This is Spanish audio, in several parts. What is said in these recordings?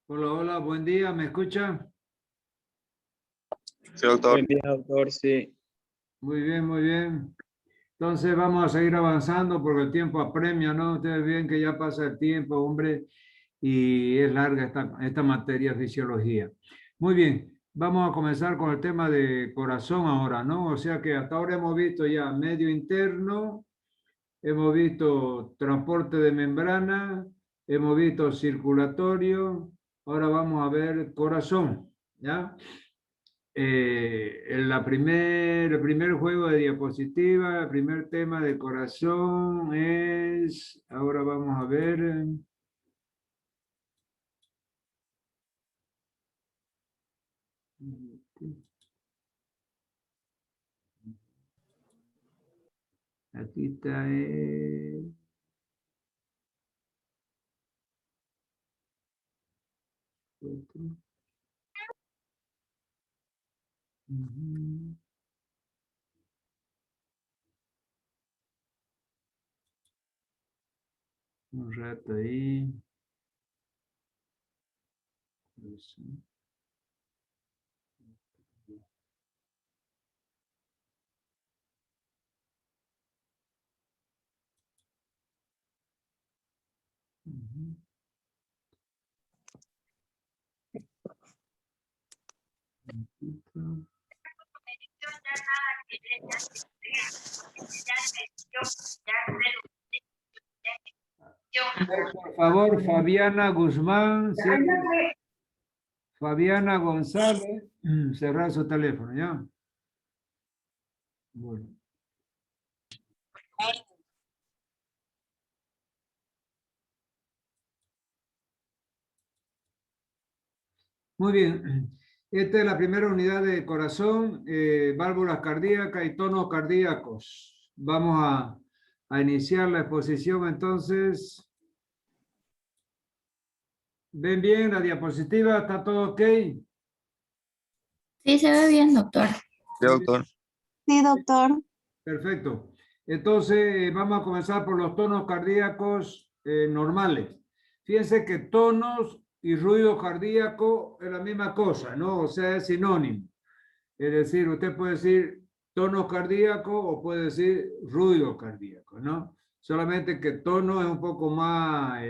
Hola, hola, buen día, ¿me escucha? Sí, doctor. Buen día, doctor, sí. Muy bien, muy bien. Entonces vamos a seguir avanzando porque el tiempo apremia, ¿no? Ustedes ven que ya pasa el tiempo, hombre, y es larga esta materia de fisiología. Muy bien, vamos a comenzar con el tema de corazón ahora, ¿no? O sea que hasta ahora hemos visto ya medio interno, hemos visto transporte de membrana, hemos visto circulatorio, ahora vamos a ver corazón, ¿ya? El primer juego de diapositiva, el primer tema de corazón es, ahora vamos a ver, aquí está, un rato ahí. Por favor, Fabiana Guzmán, ¿sí? Fabiana González, cerrar su teléfono, ¿ya? Bueno. Muy bien. Esta es la primera unidad de corazón, válvulas cardíacas y tonos cardíacos. Vamos a iniciar la exposición entonces. ¿Ven bien la diapositiva? ¿Está todo ok? Sí, se ve bien, doctor. Sí, doctor. Sí, doctor. Perfecto. Entonces, vamos a comenzar por los tonos cardíacos normales. Fíjense que tonos y ruido cardíaco es la misma cosa, ¿no? O sea, es sinónimo. Es decir, usted puede decir tono cardíaco o puede decir ruido cardíaco, ¿no? Solamente que tono es un poco más,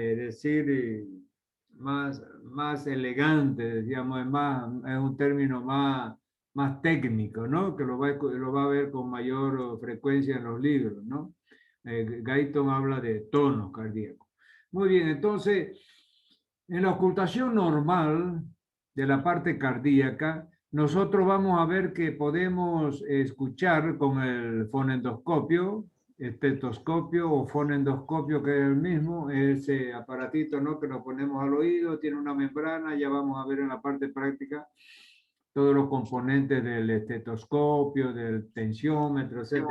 más elegante, digamos, es un término más técnico, ¿no? Que lo va a ver con mayor frecuencia en los libros, ¿no? Guyton habla de tono cardíaco. Muy bien, entonces, en la ocultación normal de la parte cardíaca, nosotros vamos a ver que podemos escuchar con el fonendoscopio, estetoscopio o fonendoscopio, que es el mismo, ese aparatito, ¿no?, que nos ponemos al oído, tiene una membrana, ya vamos a ver en la parte práctica todos los componentes del estetoscopio, del tensiómetro, etc.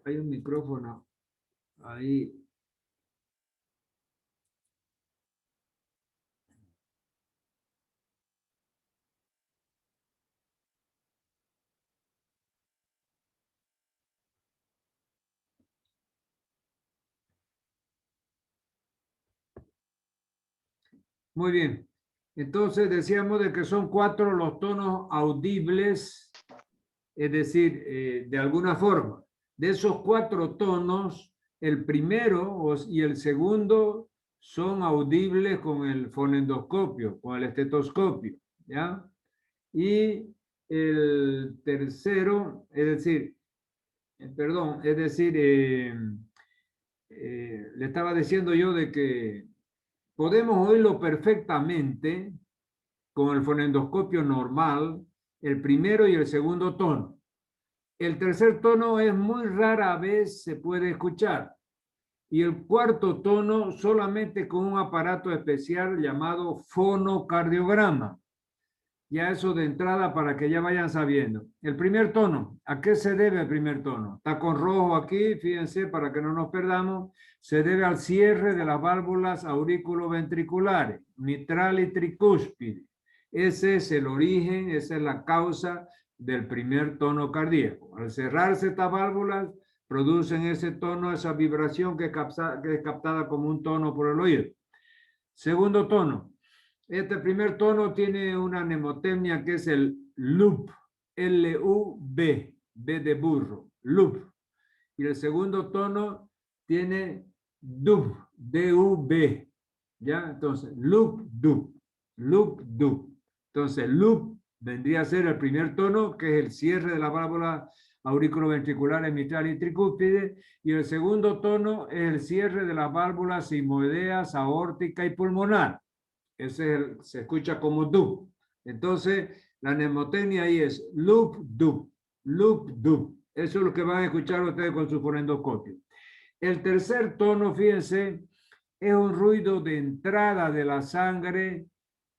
Hay un micrófono ahí. Muy bien. Entonces decíamos de que son 4 los tonos audibles, es decir, de alguna forma. De esos 4 tonos, el primero y el segundo son audibles con el fonendoscopio, con el estetoscopio, ¿ya? Y el tercero, es decir, le estaba diciendo yo de que podemos oírlo perfectamente con el fonendoscopio normal, el primero y el segundo tono. El tercer tono es muy rara vez se puede escuchar. Y el cuarto tono solamente con un aparato especial llamado fonocardiograma. Ya eso de entrada para que ya vayan sabiendo. El primer tono, ¿a qué se debe el primer tono? Está con rojo aquí, fíjense, para que no nos perdamos. Se debe al cierre de las válvulas auriculoventriculares, mitral y tricúspide. Ese es el origen, esa es la causa del primer tono cardíaco. Al cerrarse estas válvulas, producen ese tono, esa vibración que es captada como un tono por el oído. Segundo tono. Este primer tono tiene una mnemotecnia que es el loop, L-U-B, B de burro, loop. Y el segundo tono tiene dub, D-U-B, ¿ya? Entonces, loop, dub, loop, dub. Entonces, loop vendría a ser el primer tono, que es el cierre de la válvula auriculoventriculares mitral y tricúspide, y el segundo tono es el cierre de las válvulas sigmoideas, aórtica y pulmonar. Ese es se escucha como dub. Entonces, la mnemotecnia ahí es loop, dub, loop, dub. Eso es lo que van a escuchar ustedes con su fonendoscopio. El tercer tono, fíjense, es un ruido de entrada de la sangre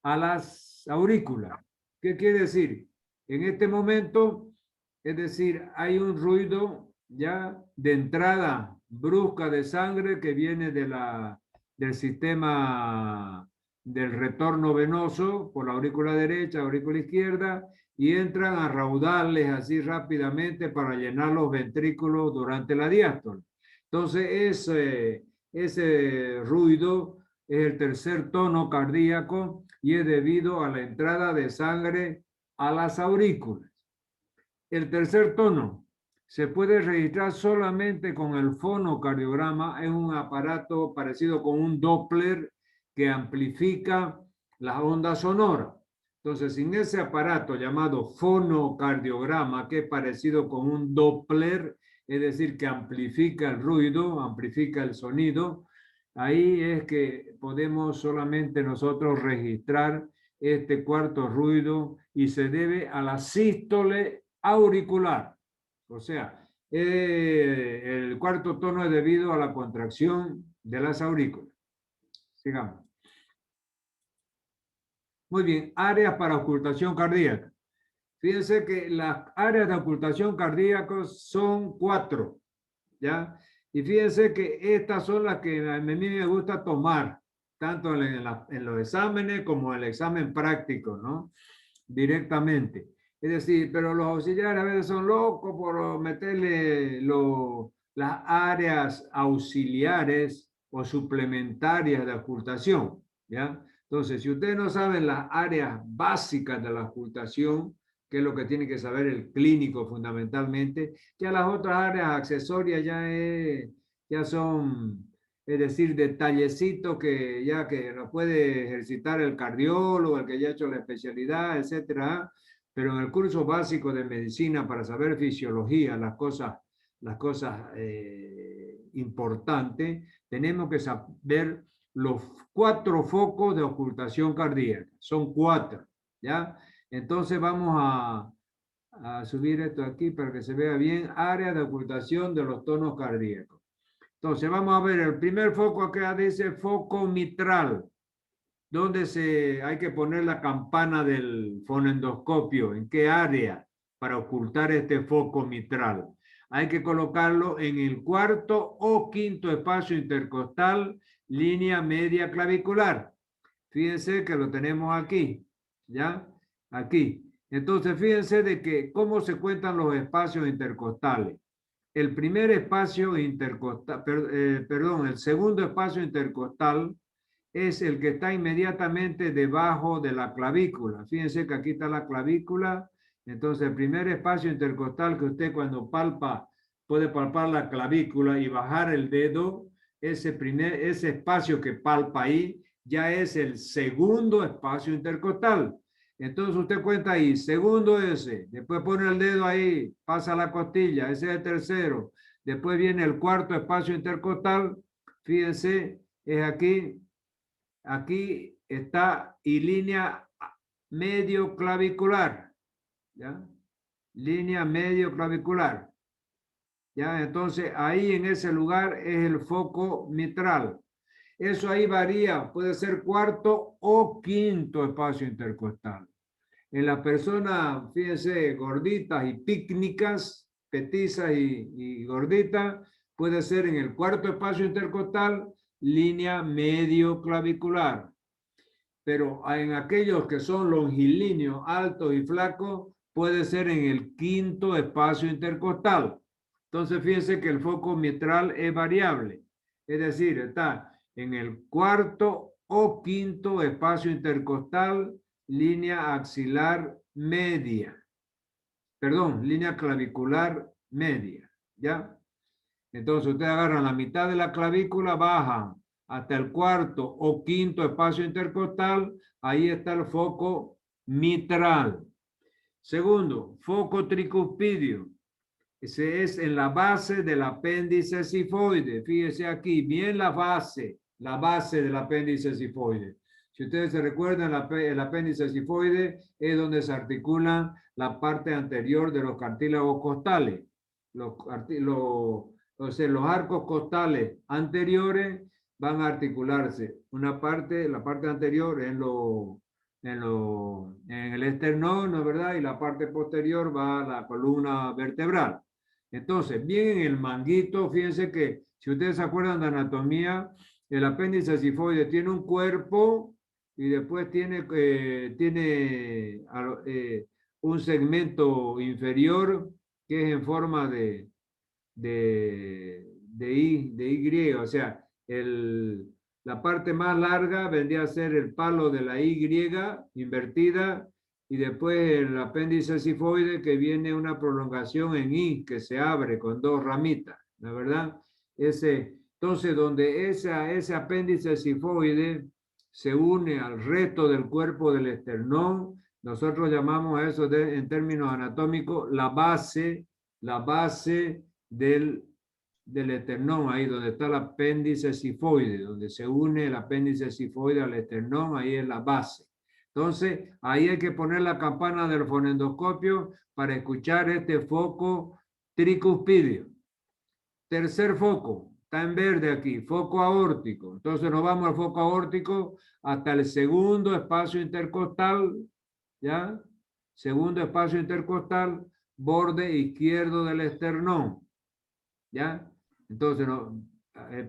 a las aurículas. ¿Qué quiere decir? En este momento, es decir, hay un ruido ya de entrada brusca de sangre que viene del sistema del retorno venoso por la aurícula derecha, aurícula izquierda, y entran a raudales así rápidamente para llenar los ventrículos durante la diástole. Entonces, ese ruido es el tercer tono cardíaco y es debido a la entrada de sangre a las aurículas. El tercer tono se puede registrar solamente con el fonocardiograma. Es un aparato parecido con un Doppler que amplifica las ondas sonoras. Entonces, sin ese aparato llamado fonocardiograma, que es parecido con un Doppler, es decir, que amplifica el ruido, amplifica el sonido, ahí es que podemos solamente nosotros registrar este cuarto ruido y se debe a la sístole auricular. O sea, el cuarto tono es debido a la contracción de las aurículas. Sigamos. Muy bien, áreas para ocultación cardíaca. Fíjense que las áreas de ocultación cardíaca son 4, ¿ya? Y fíjense que estas son las que a mí me gusta tomar, tanto en los exámenes como en el examen práctico, ¿no? Directamente. Es decir, pero los auxiliares a veces son locos por meterle las áreas auxiliares o suplementarias de ocultación, ¿ya? Entonces, si ustedes no saben las áreas básicas de la ocultación, que es lo que tiene que saber el clínico fundamentalmente, ya las otras áreas accesorias ya son, es decir, detallecitos que lo puede ejercitar el cardiólogo, el que ya ha hecho la especialidad, etcétera. Pero en el curso básico de medicina, para saber fisiología, las cosas importantes, tenemos que saber los 4 focos de ocultación cardíaca. Son 4, ¿ya? Entonces vamos a subir esto aquí para que se vea bien. Área de ocultación de los tonos cardíacos. Entonces vamos a ver el primer foco acá, dice foco mitral, donde hay que poner la campana del fonendoscopio. ¿En qué área? Para ocultar este foco mitral. Hay que colocarlo en el cuarto o quinto espacio intercostal, línea media clavicular. Fíjense que lo tenemos aquí, ¿ya? Aquí. Entonces, fíjense de que cómo se cuentan los espacios intercostales. El primer espacio intercostal, perdón, el segundo espacio intercostal es el que está inmediatamente debajo de la clavícula. Fíjense que aquí está la clavícula. Entonces, el primer espacio intercostal que usted cuando palpa, puede palpar la clavícula y bajar el dedo, ese espacio que palpa ahí, ya es el segundo espacio intercostal. Entonces usted cuenta ahí, segundo ese, después pone el dedo ahí, pasa la costilla, ese es el tercero. Después viene el cuarto espacio intercostal, fíjense, es aquí, aquí está y línea medio clavicular, ¿ya? Línea medio clavicular, ¿ya? Entonces ahí en ese lugar es el foco mitral. Eso ahí varía, puede ser cuarto o quinto espacio intercostal. En las personas, fíjense, gorditas y pícnicas, petizas y gorditas, puede ser en el cuarto espacio intercostal, línea medio clavicular. Pero en aquellos que son longilíneos, altos y flacos, puede ser en el quinto espacio intercostal. Entonces, fíjense que el foco mitral es variable. Es decir, está en el cuarto o quinto espacio intercostal, línea axilar media. Perdón, línea clavicular media. ¿Ya? Entonces, ustedes agarran la mitad de la clavícula, bajan hasta el cuarto o quinto espacio intercostal. Ahí está el foco mitral. Segundo, foco tricuspidio. Ese es en la base del apéndice sifoide. Fíjese aquí, bien la base del apéndice sifoide. Si ustedes se recuerdan, el apéndice sifoide es donde se articula la parte anterior de los cartílagos costales. Los arcos costales anteriores van a articularse. Una parte, la parte anterior en el esternón, ¿no es verdad? Y la parte posterior va a la columna vertebral. Entonces, bien en el manguito, fíjense que si ustedes se acuerdan de anatomía, el apéndice sifoide tiene un cuerpo y después tiene un segmento inferior que es en forma de Y, o sea, la parte más larga vendría a ser el palo de la Y invertida y después el apéndice sifoide que viene una prolongación en Y que se abre con dos ramitas, ¿la verdad? Entonces, donde ese apéndice sifoide se une al resto del cuerpo del esternón, nosotros llamamos a eso en términos anatómicos la base del esternón, ahí donde está el apéndice sifoide, donde se une el apéndice sifoide al esternón, ahí es la base. Entonces, ahí hay que poner la campana del fonendoscopio para escuchar este foco tricuspidio. Tercer foco, está en verde aquí, foco aórtico. Entonces nos vamos al foco aórtico hasta el segundo espacio intercostal, ¿ya? Segundo espacio intercostal, borde izquierdo del esternón, ¿ya? Entonces,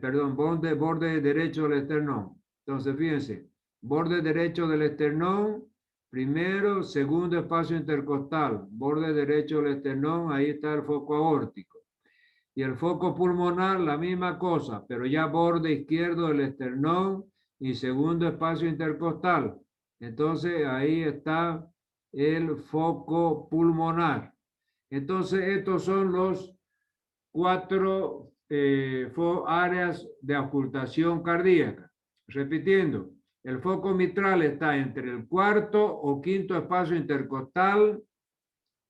perdón, borde derecho del esternón. Entonces, fíjense, borde derecho del esternón, primero, segundo espacio intercostal, borde derecho del esternón, ahí está el foco aórtico. Y el foco pulmonar, la misma cosa, pero ya borde izquierdo del esternón y segundo espacio intercostal. Entonces, ahí está el foco pulmonar. Entonces, estos son los 4 áreas de ocultación cardíaca. Repitiendo, el foco mitral está entre el cuarto o quinto espacio intercostal,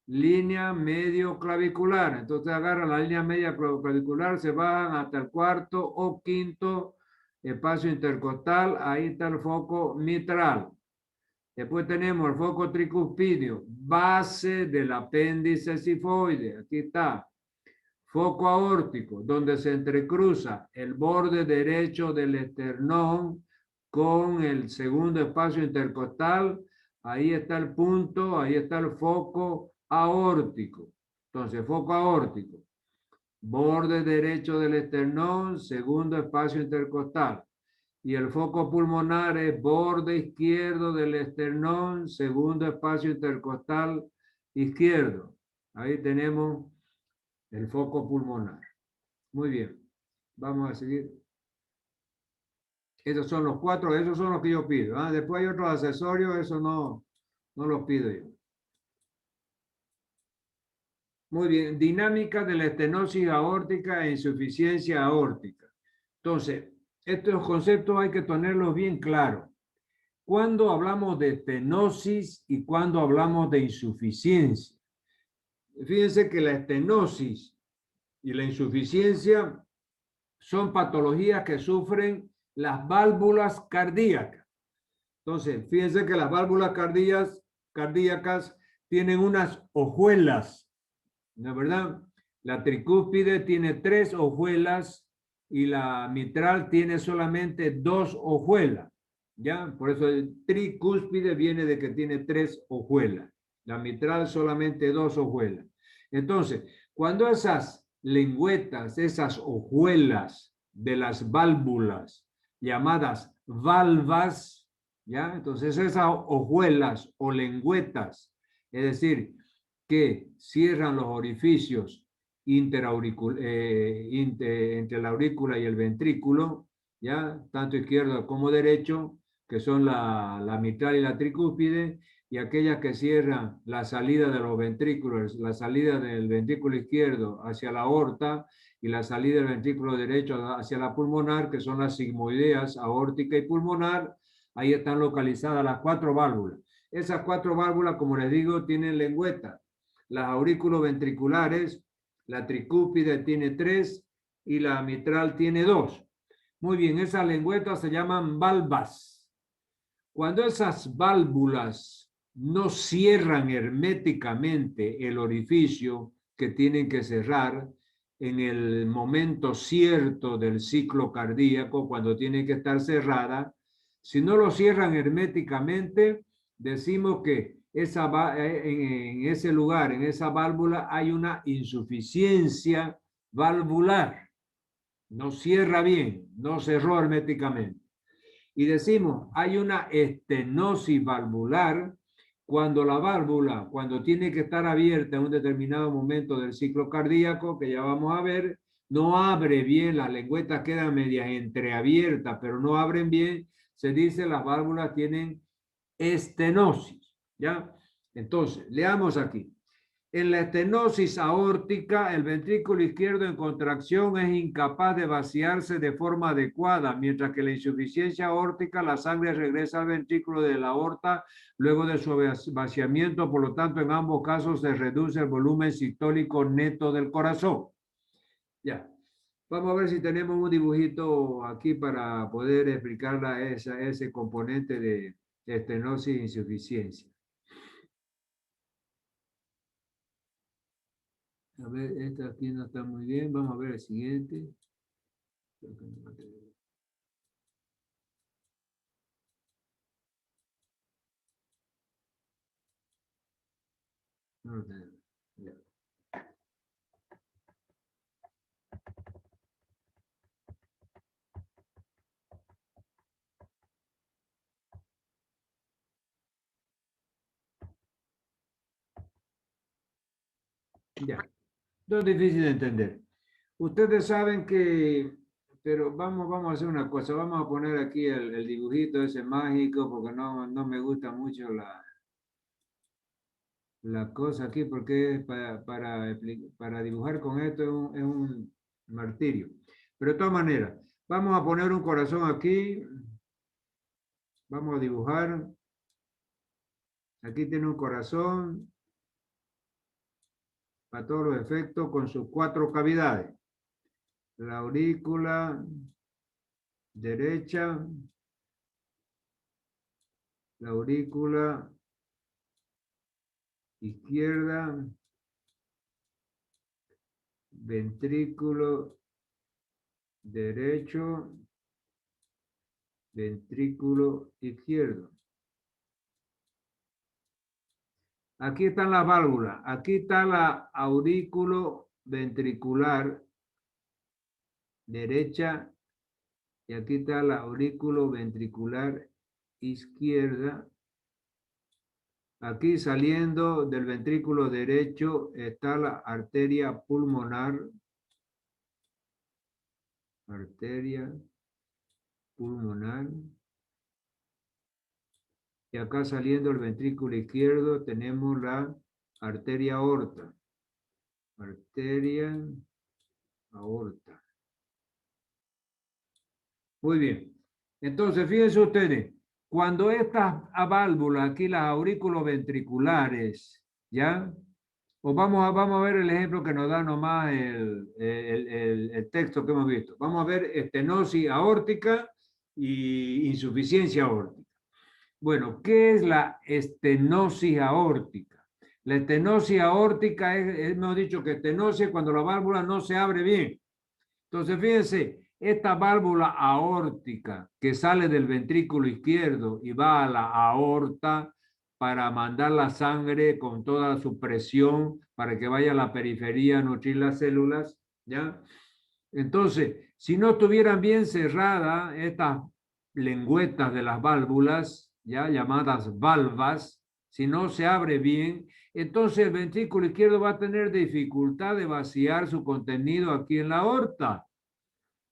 línea medio clavicular. Entonces agarran la línea media clavicular, se bajan hasta el cuarto o quinto espacio intercostal, ahí está el foco mitral. Después tenemos el foco tricuspidio, base del apéndice sifoide, aquí está. Foco aórtico, donde se entrecruza el borde derecho del esternón con el segundo espacio intercostal. Ahí está el punto, ahí está el foco aórtico. Entonces, foco aórtico, borde derecho del esternón, segundo espacio intercostal. Y el foco pulmonar es borde izquierdo del esternón, segundo espacio intercostal izquierdo. Ahí tenemos el foco pulmonar. Muy bien, vamos a seguir. Esos son los 4, esos son los que yo pido. Después hay otros accesorios, eso no los pido yo. Muy bien, dinámica de la estenosis aórtica e insuficiencia aórtica. Entonces, estos conceptos hay que tenerlos bien claros. ¿Cuándo hablamos de estenosis y cuándo hablamos de insuficiencia? Fíjense que la estenosis y la insuficiencia son patologías que sufren las válvulas cardíacas. Entonces, fíjense que las válvulas cardíacas tienen unas hojuelas, ¿no es verdad? La tricúspide tiene 3 hojuelas y la mitral tiene solamente 2 hojuelas, ¿ya? Por eso el tricúspide viene de que tiene 3 hojuelas. La mitral solamente 2 hojuelas. Entonces, cuando esas lengüetas, esas hojuelas de las válvulas llamadas valvas, ¿ya? Entonces esas hojuelas o lengüetas, es decir, que cierran los orificios entre la aurícula y el ventrículo, ¿ya? Tanto izquierdo como derecho, que son la mitral y la tricúspide, y aquellas que cierran la salida de los ventrículos, la salida del ventrículo izquierdo hacia la aorta y la salida del ventrículo derecho hacia la pulmonar, que son las sigmoideas, aórtica y pulmonar. Ahí están localizadas las 4 válvulas. Esas 4 válvulas, como les digo, tienen lengüeta. Las aurículo-ventriculares, la tricúspide tiene 3 y la mitral tiene 2. Muy bien, esas lengüetas se llaman valvas. Cuando esas válvulas no cierran herméticamente el orificio que tienen que cerrar en el momento cierto del ciclo cardíaco, cuando tiene que estar cerrada, si no lo cierran herméticamente, decimos que en ese lugar, en esa válvula, hay una insuficiencia valvular. No cierra bien, no cerró herméticamente. Y decimos, hay una estenosis valvular cuando la válvula, cuando tiene que estar abierta en un determinado momento del ciclo cardíaco, que ya vamos a ver, no abre bien, las lengüetas quedan medias entreabiertas, pero no abren bien, se dice las válvulas tienen estenosis, ¿ya? Entonces, leamos aquí. En la estenosis aórtica, el ventrículo izquierdo en contracción es incapaz de vaciarse de forma adecuada, mientras que la insuficiencia aórtica, la sangre regresa al ventrículo de la aorta luego de su vaciamiento, por lo tanto, en ambos casos se reduce el volumen sistólico neto del corazón. Ya. Vamos a ver si tenemos un dibujito aquí para poder explicar ese componente de estenosis e insuficiencia. A ver, esta aquí no está muy bien. Vamos a ver el siguiente. No lo tenemos. Ya. Ya. No es difícil de entender. Ustedes saben que, pero vamos a hacer una cosa. Vamos a poner aquí el dibujito ese mágico porque no me gusta mucho la cosa aquí porque para dibujar con esto es un martirio. Pero de todas maneras, vamos a poner un corazón aquí. Vamos a dibujar. Aquí tiene un corazón para todos los efectos con sus 4 cavidades. La aurícula derecha, la aurícula izquierda, ventrículo derecho, ventrículo izquierdo. Aquí están las válvulas. Aquí está la aurículo ventricular derecha y aquí está la aurículo ventricular izquierda. Aquí saliendo del ventrículo derecho está la arteria pulmonar. Arteria pulmonar. Y acá saliendo el ventrículo izquierdo tenemos la arteria aorta. Arteria aorta. Muy bien. Entonces, fíjense ustedes, cuando estas válvulas, aquí las auriculoventriculares, ¿ya? O vamos a ver el ejemplo que nos da nomás el texto que hemos visto. Vamos a ver estenosis aórtica y insuficiencia aórtica. Bueno, ¿qué es la estenosis aórtica? La estenosis aórtica hemos dicho que estenosis es cuando la válvula no se abre bien. Entonces, fíjense, esta válvula aórtica que sale del ventrículo izquierdo y va a la aorta para mandar la sangre con toda su presión para que vaya a la periferia a nutrir las células, ¿ya? Entonces, si no estuvieran bien cerradas estas lengüetas de las válvulas, ya llamadas valvas, si no se abre bien, entonces el ventrículo izquierdo va a tener dificultad de vaciar su contenido aquí en la aorta.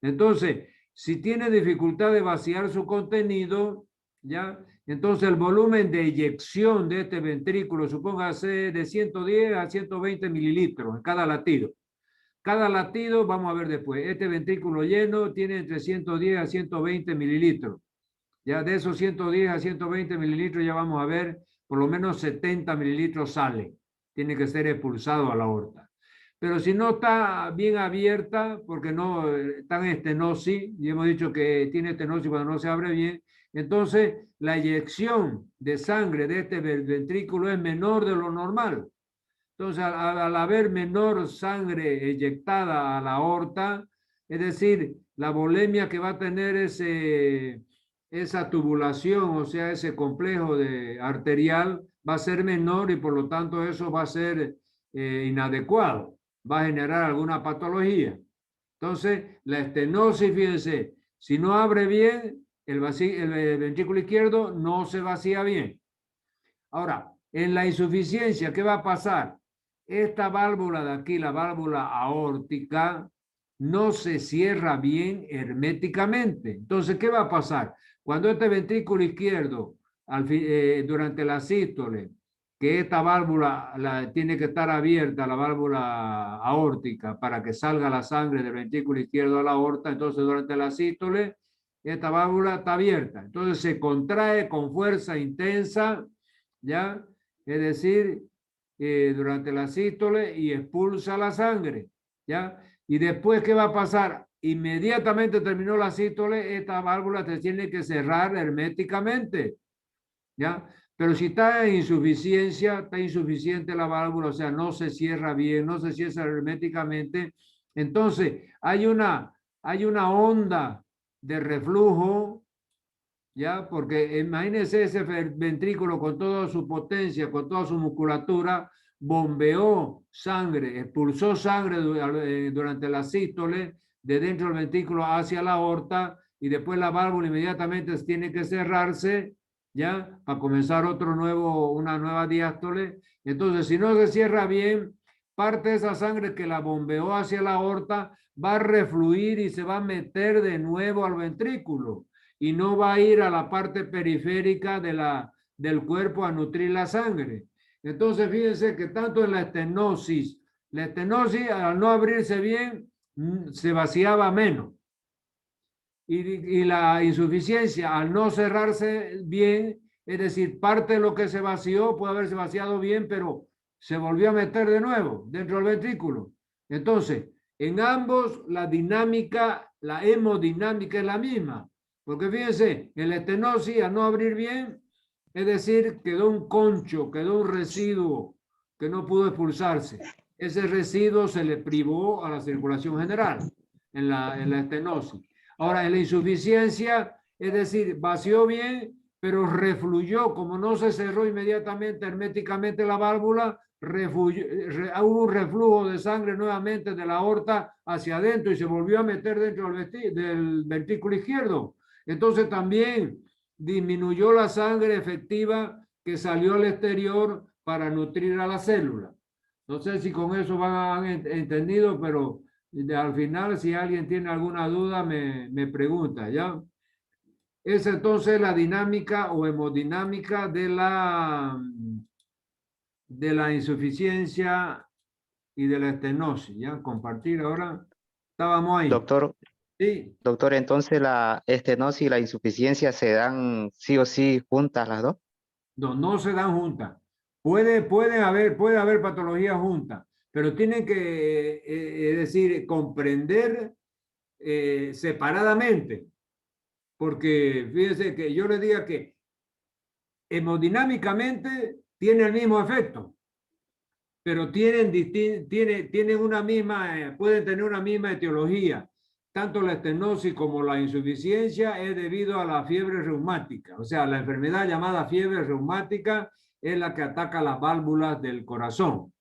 Entonces, si tiene dificultad de vaciar su contenido, ¿ya? Entonces el volumen de eyección de este ventrículo, supóngase de 110 a 120 mililitros en cada latido. Cada latido, vamos a ver después, este ventrículo lleno tiene entre 110 a 120 mililitros. Ya de esos 110 a 120 mililitros ya vamos a ver, por lo menos 70 mililitros sale. Tiene que ser expulsado a la aorta. Pero si no está bien abierta, porque no está en estenosis, y hemos dicho que tiene estenosis cuando no se abre bien, entonces la eyección de sangre de este ventrículo es menor de lo normal. Entonces, al haber menor sangre eyectada a la aorta, es decir, la volemia que va a tener esa tubulación, o sea, ese complejo arterial, va a ser menor y por lo tanto eso va a ser inadecuado, va a generar alguna patología. Entonces, la estenosis, fíjense, si no abre bien, el ventrículo izquierdo no se vacía bien. Ahora, en la insuficiencia, ¿qué va a pasar? Esta válvula de aquí, la válvula aórtica, no se cierra bien herméticamente. Entonces, ¿qué va a pasar? Cuando este ventrículo izquierdo, durante la sístole, que esta válvula tiene que estar abierta, la válvula aórtica, para que salga la sangre del ventrículo izquierdo a la aorta, entonces durante la sístole, esta válvula está abierta. Entonces se contrae con fuerza intensa, ¿ya? Es decir, durante la sístole y expulsa la sangre, ¿ya? Y después, ¿qué va a pasar? Inmediatamente terminó la sístole, esta válvula se tiene que cerrar herméticamente, ¿ya? Pero si está en insuficiencia, está insuficiente la válvula, o sea, no se cierra bien, no se cierra herméticamente, entonces hay una onda de reflujo, ¿ya? Porque imagínense ese ventrículo con toda su potencia, con toda su musculatura, bombeó sangre, expulsó sangre durante la sístole de dentro del ventrículo hacia la aorta y después la válvula inmediatamente tiene que cerrarse, ¿ya? Para comenzar una nueva diástole. Entonces, si no se cierra bien, parte de esa sangre que la bombeó hacia la aorta va a refluir y se va a meter de nuevo al ventrículo y no va a ir a la parte periférica del cuerpo a nutrir la sangre. Entonces, fíjense que tanto en la estenosis al no abrirse bien, se vaciaba menos. Y la insuficiencia al no cerrarse bien, es decir, parte de lo que se vació puede haberse vaciado bien, pero se volvió a meter de nuevo dentro del ventrículo. Entonces, en ambos la dinámica, la hemodinámica es la misma. Porque fíjense, en la estenosis al no abrir bien, es decir, quedó un concho, quedó un residuo que no pudo expulsarse. Ese residuo se le privó a la circulación general en la estenosis. Ahora, en la insuficiencia, es decir, vació bien, pero refluyó, como no se cerró inmediatamente herméticamente la válvula, hubo un reflujo de sangre nuevamente de la aorta hacia adentro y se volvió a meter dentro del ventrículo izquierdo. Entonces también disminuyó la sangre efectiva que salió al exterior para nutrir a la célula. No sé si con eso van entendido, pero al final, si alguien tiene alguna duda, me pregunta, ¿ya? Es entonces la dinámica o hemodinámica de la insuficiencia y de la estenosis, ¿ya? Compartir ahora. Estábamos ahí. Doctor, Sí. doctor, entonces la estenosis y la insuficiencia se dan sí o sí juntas las dos. No se dan juntas. Puede haber patologías juntas, pero tienen que, es decir, comprender separadamente. Porque fíjense que yo les diga que hemodinámicamente tiene el mismo efecto, pero tienen una misma, pueden tener una misma etiología. Tanto la estenosis como la insuficiencia es debido a la fiebre reumática. O sea, la enfermedad llamada fiebre reumática es la que ataca las válvulas del corazón.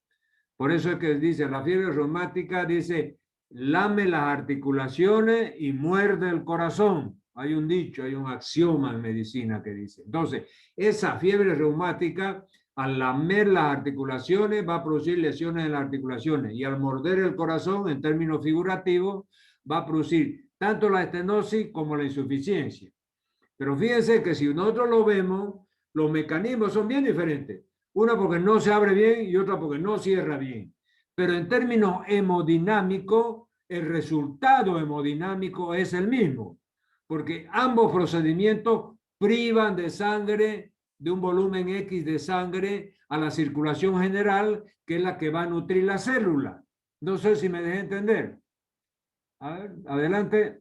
Por eso es que dice, la fiebre reumática dice, lame las articulaciones y muerde el corazón. Hay un dicho, hay un axioma en medicina que dice. Entonces, esa fiebre reumática al lamer las articulaciones va a producir lesiones en las articulaciones y al morder el corazón, en términos figurativos, va a producir tanto la estenosis como la insuficiencia. Pero fíjense que si nosotros lo vemos, los mecanismos son bien diferentes. Una porque no se abre bien y otra porque no cierra bien. Pero en términos hemodinámicos, el resultado hemodinámico es el mismo, porque ambos procedimientos privan de sangre, de un volumen X de sangre a la circulación general, que es la que va a nutrir la célula. No sé si me dejé entender. A ver, adelante.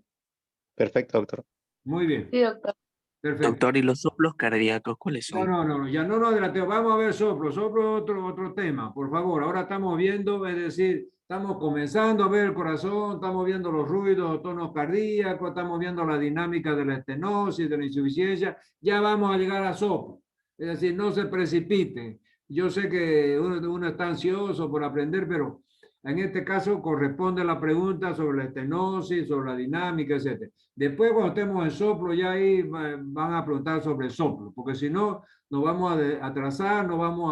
Perfecto, doctor. Muy bien. Sí, doctor. Perfecto. Doctor, ¿y los soplos cardíacos cuáles son? No, ya no nos adelantemos. Vamos a ver soplo otro tema, por favor. Ahora estamos viendo, es decir, estamos comenzando a ver el corazón, estamos viendo los ruidos, tonos cardíacos, estamos viendo la dinámica de la estenosis, de la insuficiencia. Ya vamos a llegar a soplo. Es decir, no se precipiten. Yo sé que uno está ansioso por aprender, pero en este caso corresponde la pregunta sobre la estenosis, sobre la dinámica, etc. Después, cuando estemos en soplo, ya ahí van a preguntar sobre el soplo, porque si no, nos vamos a atrasar, no vamos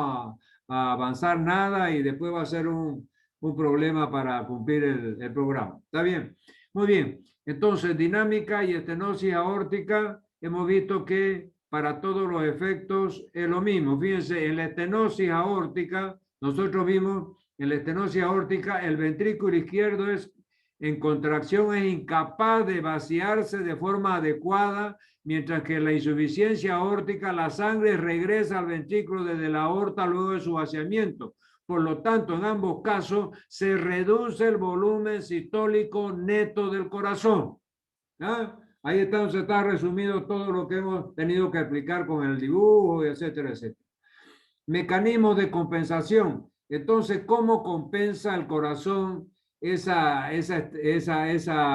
a avanzar nada y después va a ser un problema para cumplir el programa. ¿Está bien? Muy bien. Entonces, dinámica y estenosis aórtica, hemos visto que para todos los efectos es lo mismo. Fíjense, en la estenosis aórtica, nosotros vimos en la estenosis aórtica, el ventrículo izquierdo es en contracción, es incapaz de vaciarse de forma adecuada, mientras que en la insuficiencia aórtica la sangre regresa al ventrículo desde la aorta luego de su vaciamiento. Por lo tanto, en ambos casos se reduce el volumen sistólico neto del corazón. ¿Ah? Ahí está resumido todo lo que hemos tenido que explicar con el dibujo, etcétera, etcétera. Mecanismos de compensación. Entonces, ¿cómo compensa el corazón esa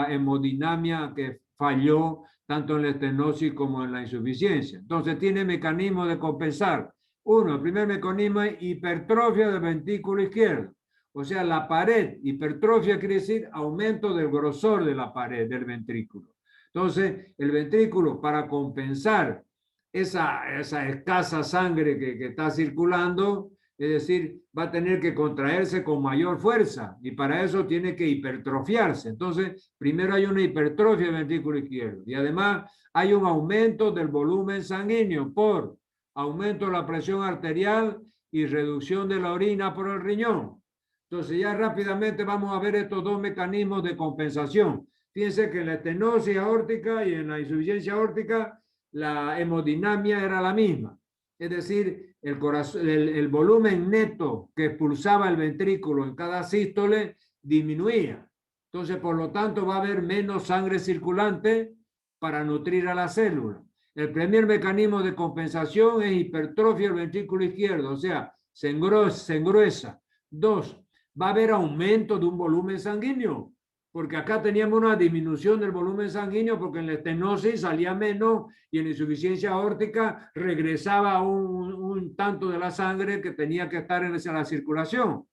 hemodinamia que falló tanto en la estenosis como en la insuficiencia? Entonces, tiene mecanismos de compensar. Uno, el primer mecanismo es hipertrofia del ventrículo izquierdo. O sea, la pared, hipertrofia quiere decir aumento del grosor de la pared del ventrículo. Entonces, el ventrículo, para compensar esa escasa sangre que está circulando, es decir, va a tener que contraerse con mayor fuerza y para eso tiene que hipertrofiarse. Entonces, primero hay una hipertrofia del ventrículo izquierdo y además hay un aumento del volumen sanguíneo por aumento de la presión arterial y reducción de la orina por el riñón. Entonces, ya rápidamente vamos a ver estos dos mecanismos de compensación. Fíjense que en la estenosis aórtica y en la insuficiencia aórtica la hemodinamia era la misma. Es decir, el volumen neto que expulsaba el ventrículo en cada sístole disminuía. Entonces, por lo tanto, va a haber menos sangre circulante para nutrir a la célula. El primer mecanismo de compensación es hipertrofia del ventrículo izquierdo, o sea, se engruesa. Dos, va a haber aumento de un volumen sanguíneo, porque acá teníamos una disminución del volumen sanguíneo porque en la estenosis salía menos y en la insuficiencia aórtica regresaba un tanto de la sangre que tenía que estar en la circulación.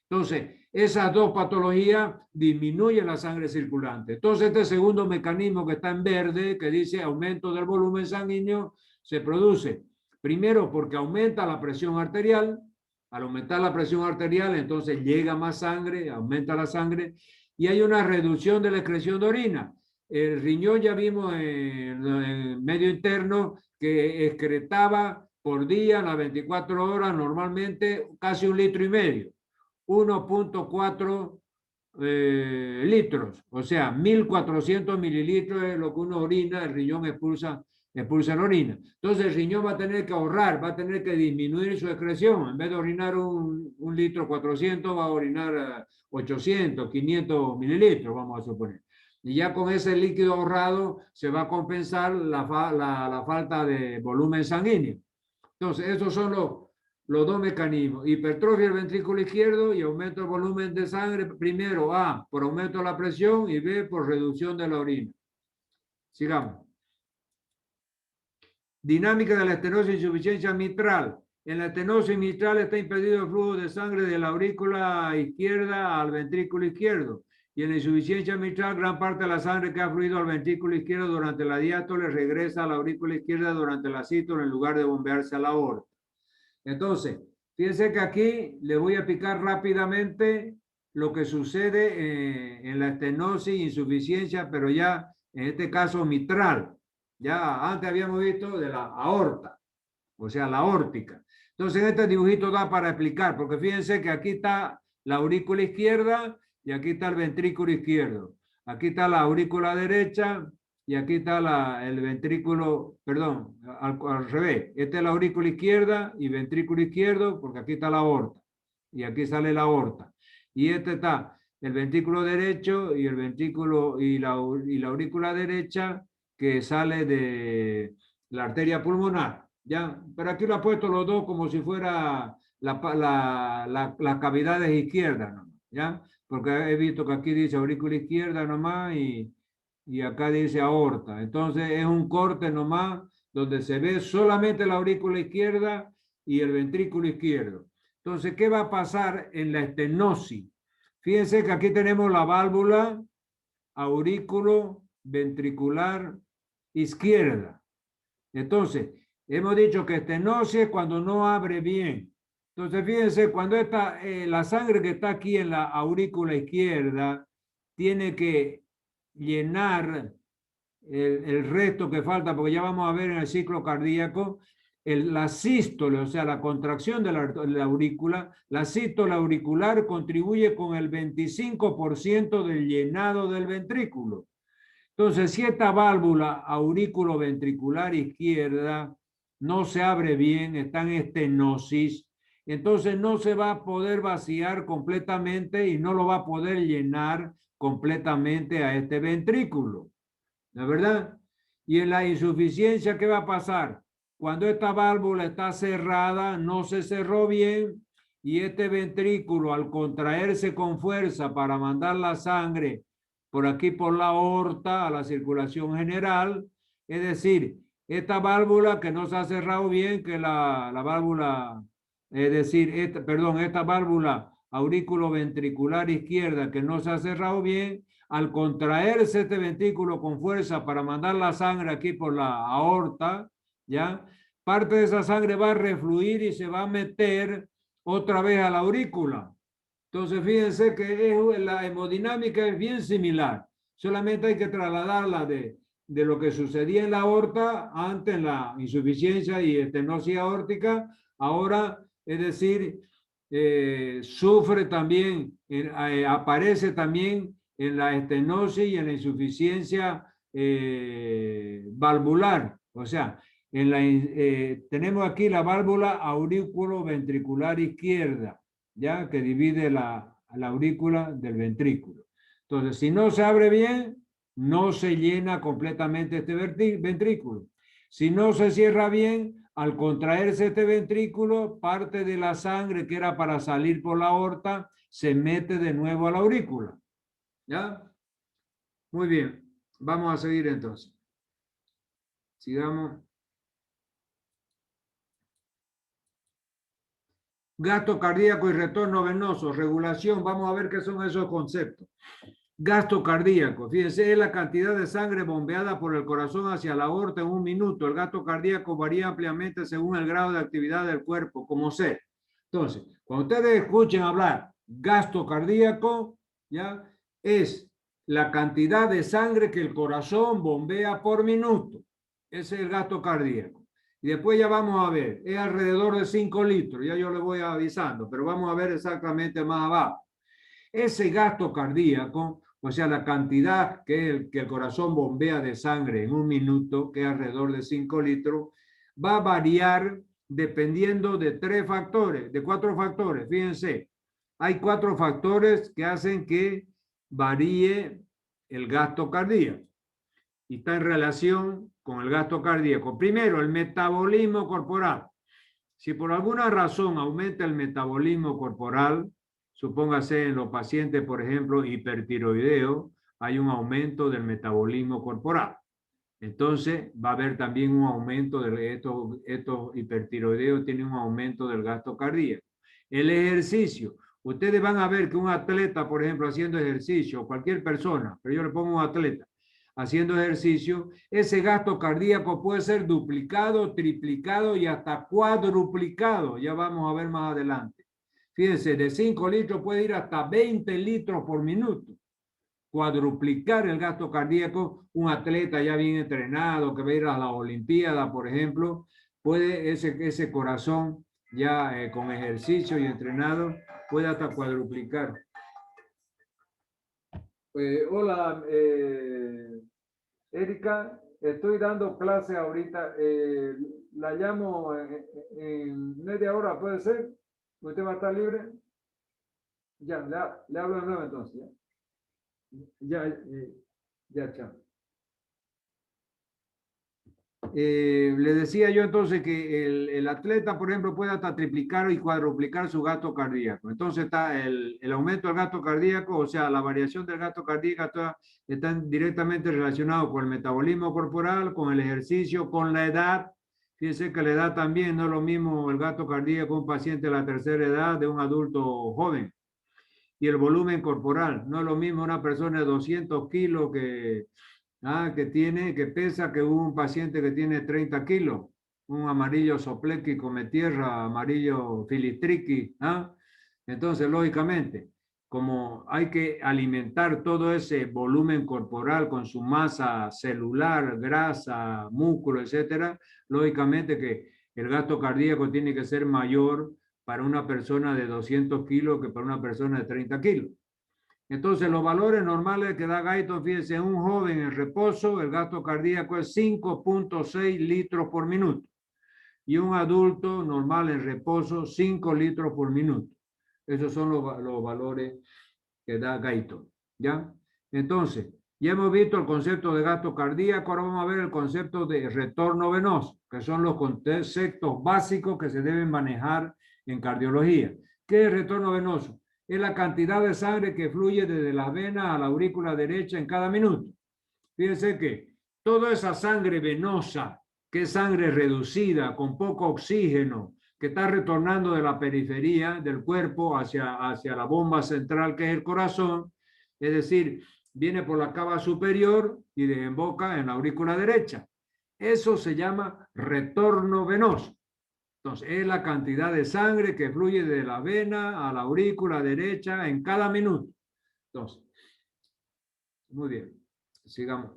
Entonces, esas dos patologías disminuyen la sangre circulante. Entonces, este segundo mecanismo que está en verde, que dice aumento del volumen sanguíneo, se produce primero porque aumenta la presión arterial. Al aumentar la presión arterial, entonces llega más sangre, aumenta la sangre, y hay una reducción de la excreción de orina. El riñón ya vimos en medio interno que excretaba por día, en las 24 horas, normalmente casi 1,5 litros, 1,4 litros, o sea, 1.400 mililitros es lo que uno orina, el riñón expulsa la orina. Entonces el riñón va a tener que ahorrar, va a tener que disminuir su excreción. En vez de orinar un litro 400, va a orinar 800, 500 mililitros, vamos a suponer. Y ya con ese líquido ahorrado se va a compensar la falta de volumen sanguíneo. Entonces, esos son los dos mecanismos. Hipertrofia del ventrículo izquierdo y aumento del volumen de sangre. Primero, A, por aumento de la presión y B, por reducción de la orina. Sigamos. Dinámica de la estenosis e insuficiencia mitral. En la estenosis mitral está impedido el flujo de sangre de la aurícula izquierda al ventrículo izquierdo. Y en la insuficiencia mitral, gran parte de la sangre que ha fluido al ventrículo izquierdo durante la diástole regresa a la aurícula izquierda durante la sístole en lugar de bombearse a la aorta. Entonces, fíjense que aquí le voy a explicar rápidamente lo que sucede en la estenosis, insuficiencia, pero ya en este caso mitral. Ya antes habíamos visto de la aorta, o sea, la aórtica. Entonces, este dibujito da para explicar, porque fíjense que aquí está la aurícula izquierda y aquí está el ventrículo izquierdo. Aquí está la aurícula derecha y aquí está el ventrículo, perdón, al revés. Esta es la aurícula izquierda y ventrículo izquierdo, porque aquí está la aorta y aquí sale la aorta. Y este está el ventrículo derecho y el ventrículo y la aurícula derecha que sale de la arteria pulmonar. ¿Ya? Pero aquí lo ha puesto los dos como si fuera las cavidades izquierdas, ¿no? ¿Ya? Porque he visto que aquí dice aurícula izquierda nomás y acá dice aorta. Entonces es un corte nomás donde se ve solamente la aurícula izquierda y el ventrículo izquierdo. Entonces, ¿qué va a pasar en la estenosis? Fíjense que aquí tenemos la válvula aurículo ventricular izquierda. Entonces, hemos dicho que estenosis es cuando no abre bien. Entonces, fíjense, cuando la sangre que está aquí en la aurícula izquierda tiene que llenar el resto que falta, porque ya vamos a ver en el ciclo cardíaco, la sístole, o sea, la contracción de la aurícula, la sístole auricular contribuye con el 25% del llenado del ventrículo. Entonces, si esta válvula aurículo-ventricular izquierda no se abre bien, está en estenosis, entonces no se va a poder vaciar completamente y no lo va a poder llenar completamente a este ventrículo. ¿No es verdad? Y en la insuficiencia, ¿qué va a pasar? Cuando esta válvula está cerrada, no se cerró bien y este ventrículo, al contraerse con fuerza para mandar la sangre por aquí por la aorta a la circulación general, es decir, esta válvula que no se ha cerrado bien, que la válvula, es decir, esta válvula aurículo-ventricular izquierda que no se ha cerrado bien, al contraerse este ventrículo con fuerza para mandar la sangre aquí por la aorta, ¿ya? Parte de esa sangre va a refluir y se va a meter otra vez a la aurícula. Entonces, fíjense que la hemodinámica es bien similar. Solamente hay que trasladarla de lo que sucedía en la aorta antes en la insuficiencia y estenosis aórtica. Ahora, es decir, sufre también, aparece también en la estenosis y en la insuficiencia valvular. O sea, tenemos aquí la válvula aurículo-ventricular izquierda, ¿ya? Que divide la aurícula del ventrículo. Entonces, si no se abre bien, no se llena completamente este ventrículo. Si no se cierra bien, al contraerse este ventrículo, parte de la sangre que era para salir por la aorta se mete de nuevo a la aurícula. ¿Ya? Muy bien. Vamos a seguir entonces. Sigamos. Gasto cardíaco y retorno venoso, regulación. Vamos a ver qué son esos conceptos. Gasto cardíaco, fíjense, es la cantidad de sangre bombeada por el corazón hacia la aorta en un minuto. El gasto cardíaco varía ampliamente según el grado de actividad del cuerpo, como sea. Entonces, cuando ustedes escuchen hablar gasto cardíaco, ¿ya? Es la cantidad de sangre que el corazón bombea por minuto. Ese es el gasto cardíaco. Y después ya vamos a ver, es alrededor de 5 litros, ya yo le voy avisando, pero vamos a ver exactamente más abajo. Ese gasto cardíaco, o sea, la cantidad que el corazón bombea de sangre en un minuto, que es alrededor de 5 litros, va a variar dependiendo de 4 factores. Fíjense, hay 4 factores que hacen que varíe el gasto cardíaco y está en relación con el gasto cardíaco. Primero, el metabolismo corporal. Si por alguna razón aumenta el metabolismo corporal, supóngase en los pacientes, por ejemplo, hipertiroideos, hay un aumento del metabolismo corporal. Entonces, va a haber también un aumento de estos hipertiroideos, tienen un aumento del gasto cardíaco. El ejercicio. Ustedes van a ver que un atleta, por ejemplo, haciendo ejercicio, cualquier persona, pero yo le pongo un atleta, haciendo ejercicio, ese gasto cardíaco puede ser duplicado, triplicado y hasta cuadruplicado. Ya vamos a ver más adelante. Fíjense, de 5 litros puede ir hasta 20 litros por minuto. Cuadruplicar el gasto cardíaco, un atleta ya bien entrenado que va a ir a la Olimpiada, por ejemplo, puede ese corazón ya con ejercicio y entrenado, puede hasta cuadruplicar. Hola, Erika, estoy dando clase ahorita. La llamo en media hora, ¿puede ser? ¿Usted va a estar libre? Ya, le hablo de nuevo entonces. Ya, chao. Le decía yo entonces que el atleta, por ejemplo, puede hasta triplicar y cuadruplicar su gasto cardíaco. Entonces está el aumento del gasto cardíaco, o sea, la variación del gasto cardíaco están directamente relacionados con el metabolismo corporal, con el ejercicio, con la edad. Fíjense que la edad también no es lo mismo el gasto cardíaco de un paciente de la tercera edad de un adulto joven. Y el volumen corporal, no es lo mismo una persona de 200 kilos que pesa que un paciente que tiene 30 kilos, un amarillo soplequi come tierra, amarillo filistriqui, Entonces, lógicamente, como hay que alimentar todo ese volumen corporal con su masa celular, grasa, músculo, etcétera, lógicamente que el gasto cardíaco tiene que ser mayor para una persona de 200 kilos que para una persona de 30 kilos. Entonces, los valores normales que da Guyton, fíjense, un joven en reposo, el gasto cardíaco es 5.6 litros por minuto. Y un adulto normal en reposo, 5 litros por minuto. Esos son los valores que da Guyton, ¿ya? Entonces, ya hemos visto el concepto de gasto cardíaco, ahora vamos a ver el concepto de retorno venoso, que son los conceptos básicos que se deben manejar en cardiología. ¿Qué es retorno venoso? Es la cantidad de sangre que fluye desde la vena a la aurícula derecha en cada minuto. Fíjense que toda esa sangre venosa, que es sangre reducida, con poco oxígeno, que está retornando de la periferia del cuerpo hacia la bomba central, que es el corazón, es decir, viene por la cava superior y desemboca en la aurícula derecha. Eso se llama retorno venoso. Entonces, es la cantidad de sangre que fluye de la vena a la aurícula derecha en cada minuto. Entonces, muy bien, sigamos.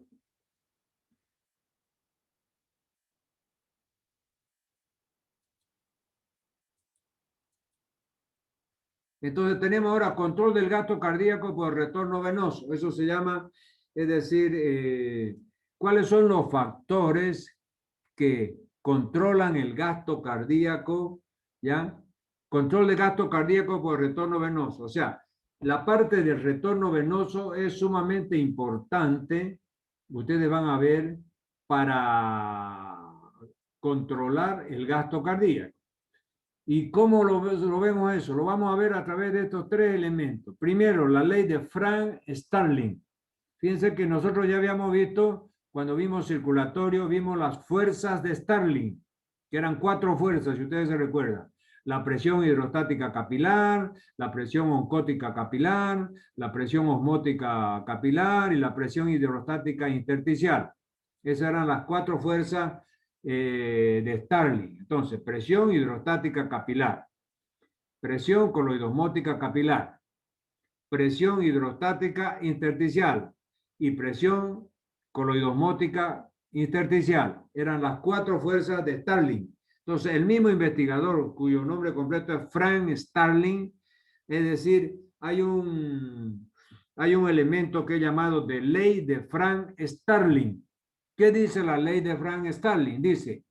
Entonces, tenemos ahora control del gasto cardíaco por retorno venoso. Eso se llama, es decir, ¿cuáles son los factores que controlan el gasto cardíaco? ¿Ya? Control de gasto cardíaco por retorno venoso. O sea, la parte del retorno venoso es sumamente importante, ustedes van a ver, para controlar el gasto cardíaco. ¿Y cómo lo vemos eso? Lo vamos a ver a través de estos tres elementos. Primero, la ley de Frank-Starling. Fíjense que nosotros ya habíamos visto, cuando vimos circulatorio, vimos las fuerzas de Starling, que eran 4 fuerzas, si ustedes se recuerdan. La presión hidrostática capilar, la presión oncótica capilar, la presión osmótica capilar y la presión hidrostática intersticial. Esas eran las 4 fuerzas de Starling. Entonces, presión hidrostática capilar, presión coloidosmótica capilar, presión hidrostática intersticial y presión coloidosmótica intersticial. Eran las 4 fuerzas de Starling. Entonces, el mismo investigador, cuyo nombre completo es Frank Starling, es decir, hay un elemento que es llamado de ley de Frank Starling. ¿Qué dice la ley de Frank Starling? Dice,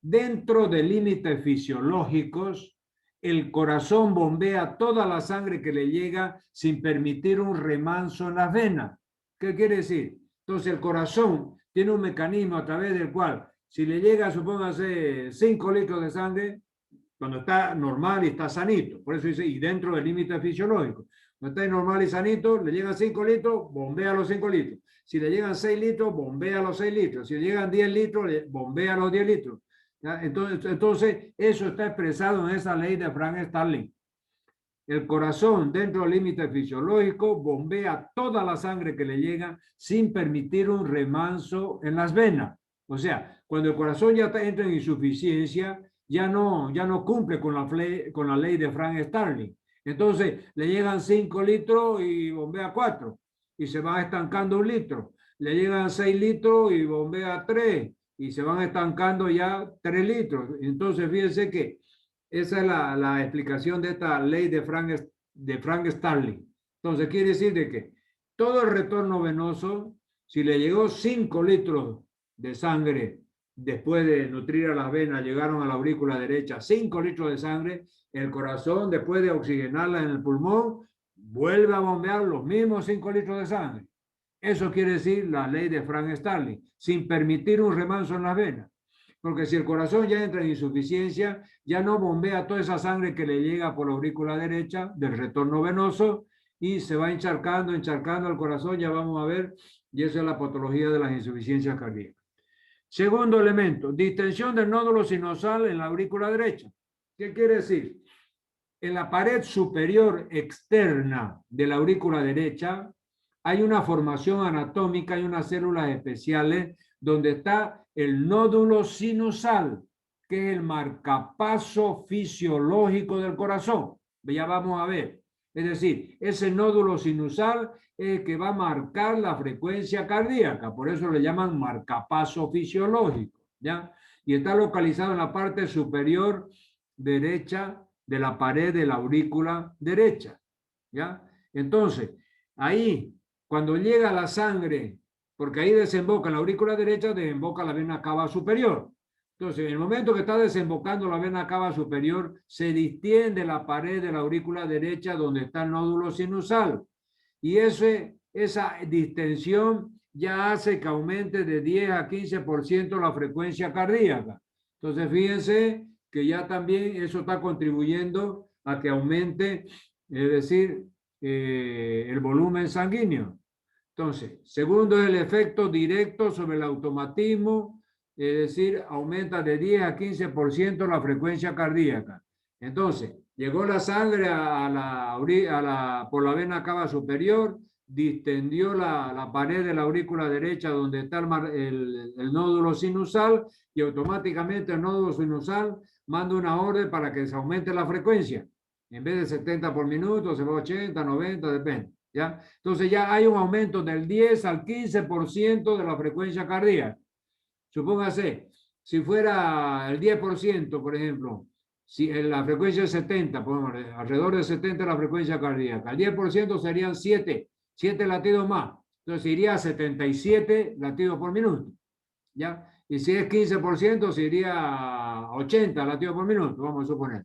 dentro de límites fisiológicos, el corazón bombea toda la sangre que le llega sin permitir un remanso en las venas. ¿Qué quiere decir? Entonces el corazón tiene un mecanismo a través del cual, si le llega, supóngase, 5 litros de sangre, cuando está normal y está sanito, por eso dice, y dentro del límite fisiológico, cuando está normal y sanito, le llegan 5 litros, bombea los 5 litros. Si le llegan 6 litros, bombea los 6 litros. Si le llegan 10 litros, bombea los 10 litros. ¿Ya? Entonces, eso está expresado en esa ley de Frank Starling. el corazón, dentro del límite fisiológico, bombea toda la sangre que le llega sin permitir un remanso en las venas. O sea, cuando el corazón ya entra en insuficiencia, ya no cumple con la ley de Frank Starling. Entonces, le llegan 5 litros y bombea 4, y se va estancando 1 litro. Le llegan 6 litros y bombea 3, y se van estancando ya 3 litros. Entonces, fíjense que esa es la explicación de esta ley de Frank Starling. Entonces, quiere decir de que todo el retorno venoso, si le llegó 5 litros de sangre después de nutrir a las venas, llegaron a la aurícula derecha, 5 litros de sangre, el corazón, después de oxigenarla en el pulmón, vuelve a bombear los mismos 5 litros de sangre. Eso quiere decir la ley de Frank Starling, sin permitir un remanso en las venas. Porque si el corazón ya entra en insuficiencia, ya no bombea toda esa sangre que le llega por la aurícula derecha del retorno venoso y se va encharcando el corazón, ya vamos a ver, y esa es la patología de las insuficiencias cardíacas. Segundo elemento, distensión del nódulo sinosal en la aurícula derecha. ¿Qué quiere decir? En la pared superior externa de la aurícula derecha hay una formación anatómica y unas células especiales donde está el nódulo sinusal, que es el marcapaso fisiológico del corazón. Ya vamos a ver. Es decir, ese nódulo sinusal es el que va a marcar la frecuencia cardíaca, por eso le llaman marcapaso fisiológico, ¿ya? Y está localizado en la parte superior derecha de la pared de la aurícula derecha, ¿ya? Entonces, ahí, cuando llega la sangre, porque ahí desemboca en la aurícula derecha, desemboca la vena cava superior. Entonces, en el momento que está desembocando la vena cava superior, se distiende la pared de la aurícula derecha donde está el nódulo sinusal. Y esa distensión ya hace que aumente de 10 a 15% la frecuencia cardíaca. Entonces, fíjense que ya también eso está contribuyendo a que aumente, es decir, el volumen sanguíneo. Entonces, segundo es el efecto directo sobre el automatismo, es decir, aumenta de 10 a 15% la frecuencia cardíaca. Entonces, llegó la sangre por la vena cava superior, distendió la pared de la aurícula derecha donde está el nódulo sinusal y automáticamente el nódulo sinusal manda una orden para que se aumente la frecuencia. En vez de 70 por minuto, se va a 80, 90, depende. ¿Ya? Entonces ya hay un aumento del 10 al 15% de la frecuencia cardíaca. Supóngase, si fuera el 10%, por ejemplo, si la frecuencia es 70, alrededor de 70 la frecuencia cardíaca, el 10% serían 7 latidos más. Entonces iría a 77 latidos por minuto. ¿Ya? Y si es 15%, se iría a 80 latidos por minuto, vamos a suponer.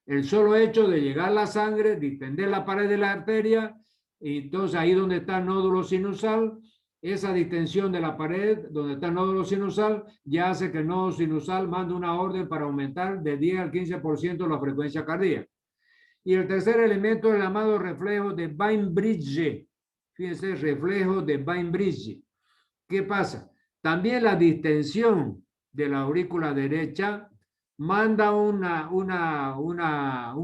El solo hecho de llegar la sangre, distender la pared de la arteria, y entonces ahí donde está el nódulo sinusal, esa distensión de la pared donde está el nódulo sinusal ya hace que el nódulo sinusal mande una orden para aumentar de 10 al 15% la frecuencia cardíaca. Y el tercer elemento es el llamado reflejo de Bainbridge. Fíjense, reflejo de Bainbridge. ¿Qué pasa? También la distensión de la aurícula derecha manda un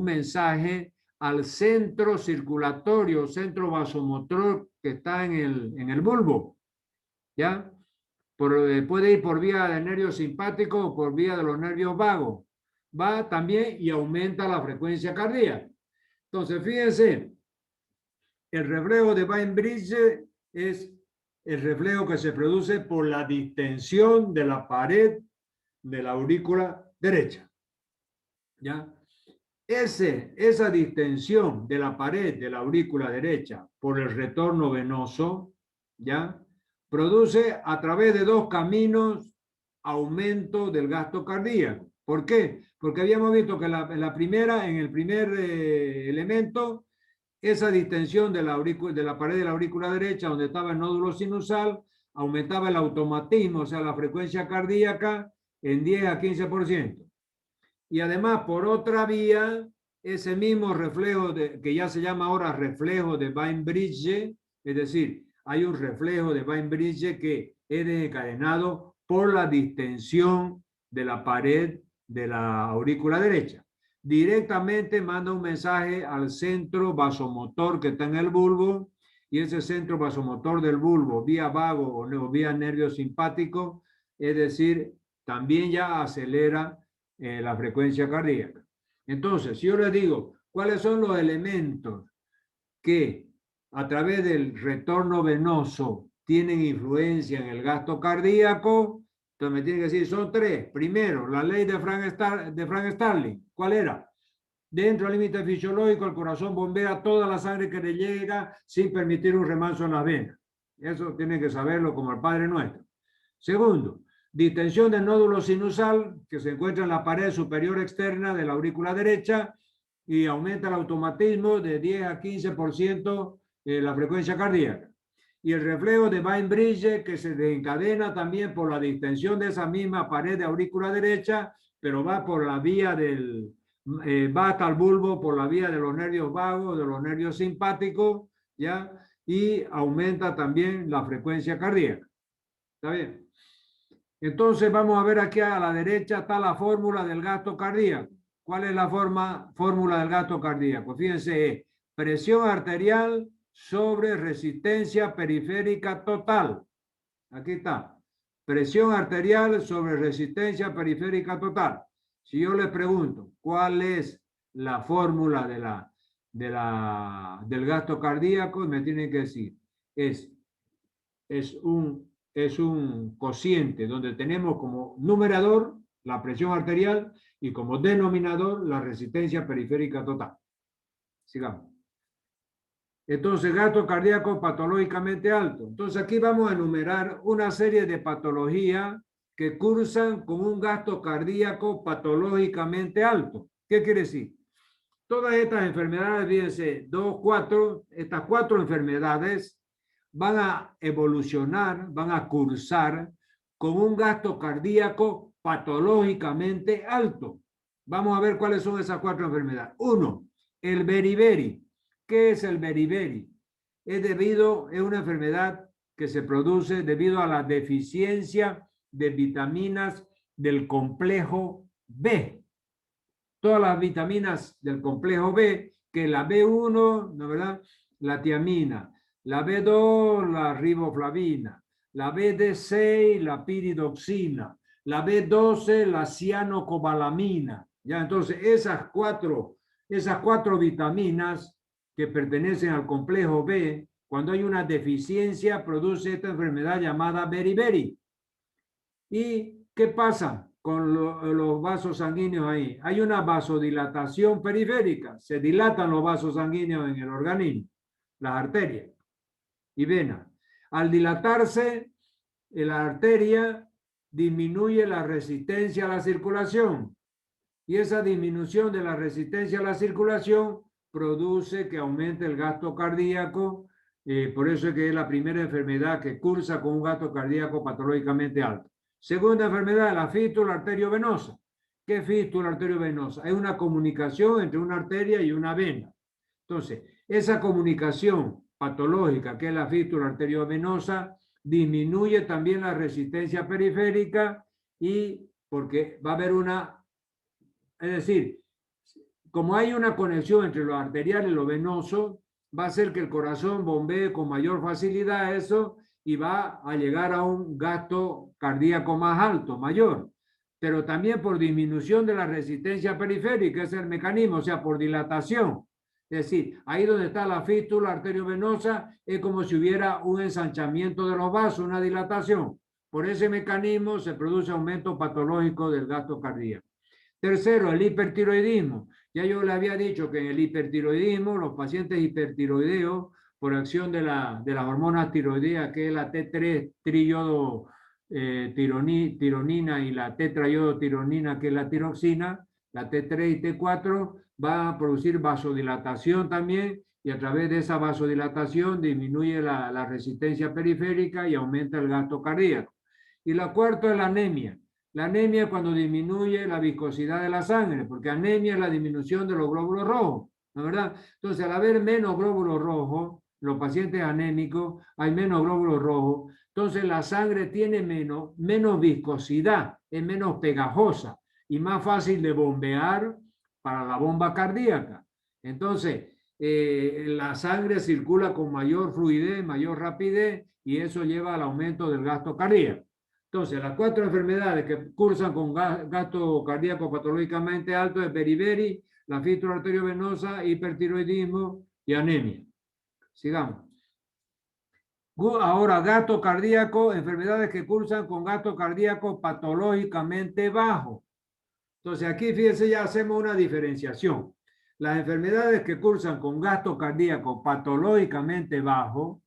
mensaje al centro circulatorio, centro vasomotor que está en el bulbo, ¿ya? Puede ir por vía del nervio simpático o por vía de los nervios vagos. Va también y aumenta la frecuencia cardíaca. Entonces, fíjense, el reflejo de Bainbridge es el reflejo que se produce por la distensión de la pared de la aurícula derecha. ¿Ya? Esa distensión de la pared de la aurícula derecha por el retorno venoso, ¿ya? Produce a través de 2 caminos aumento del gasto cardíaco. ¿Por qué? Porque habíamos visto que en el primer elemento, esa distensión de la pared de la aurícula derecha, donde estaba el nódulo sinusal, aumentaba el automatismo, o sea, la frecuencia cardíaca en 10 a 15%. Y además, por otra vía, ese mismo reflejo, que ya se llama ahora reflejo de Bainbridge, es decir, hay un reflejo de Bainbridge que es desencadenado por la distensión de la pared de la aurícula derecha. directamente manda un mensaje al centro vasomotor que está en el bulbo, y ese centro vasomotor del bulbo, vía vago o vía nervio simpático, es decir, también ya acelera la frecuencia cardíaca. Entonces, si yo les digo, ¿cuáles son los elementos que a través del retorno venoso tienen influencia en el gasto cardíaco? Entonces me tienen que decir, son tres. Primero, la ley de Frank Starling. ¿Cuál era? Dentro del límite fisiológico, el corazón bombea toda la sangre que le llega sin permitir un remanso en las venas. Eso tienen que saberlo como el Padre Nuestro. Segundo, distensión del nódulo sinusal que se encuentra en la pared superior externa de la aurícula derecha y aumenta el automatismo de 10 a 15% la frecuencia cardíaca. Y el reflejo de Bainbridge que se desencadena también por la distensión de esa misma pared de aurícula derecha, pero va por la vía del, va hasta el bulbo por la vía de los nervios vagos, de los nervios simpáticos, ¿ya? Y aumenta también la frecuencia cardíaca. ¿Está bien? Entonces vamos a ver aquí a la derecha está la fórmula del gasto cardíaco. ¿Cuál es la fórmula del gasto cardíaco? Fíjense, es presión arterial sobre resistencia periférica total. Aquí está. Presión arterial sobre resistencia periférica total. Si yo les pregunto, ¿cuál es la fórmula del gasto cardíaco? Me tienen que decir, es un cociente donde tenemos como numerador la presión arterial y como denominador la resistencia periférica total. Sigamos. Entonces, gasto cardíaco patológicamente alto. Entonces, aquí vamos a enumerar una serie de patologías que cursan con un gasto cardíaco patológicamente alto. ¿Qué quiere decir? Todas estas enfermedades, fíjense, estas cuatro enfermedades van a evolucionar, van a cursar con un gasto cardíaco patológicamente alto. Vamos a ver cuáles son esas cuatro enfermedades. Uno, el beriberi. ¿Qué es el beriberi? Es una enfermedad que se produce debido a la deficiencia de vitaminas del complejo B. Todas las vitaminas del complejo B, que la B1, ¿no verdad? La tiamina, la B2, la riboflavina, la BD6, la piridoxina, la B12, la cianocobalamina. Ya, entonces esas cuatro vitaminas que pertenecen al complejo B, cuando hay una deficiencia, produce esta enfermedad llamada beriberi. ¿Y qué pasa con los vasos sanguíneos ahí? Hay una vasodilatación periférica, se dilatan los vasos sanguíneos en el organismo, las arterias y venas. Al dilatarse, la arteria disminuye la resistencia a la circulación y esa disminución de la resistencia a la circulación produce que aumente el gasto cardíaco. Por eso es que es la primera enfermedad que cursa con un gasto cardíaco patológicamente alto. Segunda enfermedad, la fístula arteriovenosa. ¿Qué es fístula arteriovenosa? Es una comunicación entre una arteria y una vena. Entonces, esa comunicación patológica, que es la fístula arteriovenosa, disminuye también la resistencia periférica y porque va a haber es decir, como hay una conexión entre lo arterial y lo venoso, va a hacer que el corazón bombee con mayor facilidad eso y va a llegar a un gasto cardíaco más alto, mayor. Pero también por disminución de la resistencia periférica, ese es el mecanismo, o sea, por dilatación. Es decir, ahí donde está la fístula arteriovenosa es como si hubiera un ensanchamiento de los vasos, una dilatación. Por ese mecanismo se produce aumento patológico del gasto cardíaco. Tercero, el hipertiroidismo. Ya yo le había dicho que en el hipertiroidismo, los pacientes hipertiroideos, por acción de las hormonas tiroideas, que es la T3 triyodo tironina y la tetrayodotironina, que es la tiroxina, la T3 y T4, va a producir vasodilatación también, y a través de esa vasodilatación disminuye la resistencia periférica y aumenta el gasto cardíaco. Y la cuarta es la anemia. La anemia es cuando disminuye la viscosidad de la sangre, porque anemia es la disminución de los glóbulos rojos, ¿no es verdad? Entonces, al haber menos glóbulos rojos, los pacientes anémicos, hay menos glóbulos rojos, entonces la sangre tiene menos viscosidad, es menos pegajosa y más fácil de bombear para la bomba cardíaca. Entonces, la sangre circula con mayor fluidez, mayor rapidez, y eso lleva al aumento del gasto cardíaco. Entonces, las 4 enfermedades que cursan con gasto cardíaco patológicamente alto es beriberi, la fístula arteriovenosa, hipertiroidismo y anemia. Sigamos. Ahora, gasto cardíaco, enfermedades que cursan con gasto cardíaco patológicamente bajo. Entonces, aquí fíjense, ya hacemos una diferenciación. Las enfermedades que cursan con gasto cardíaco patológicamente bajo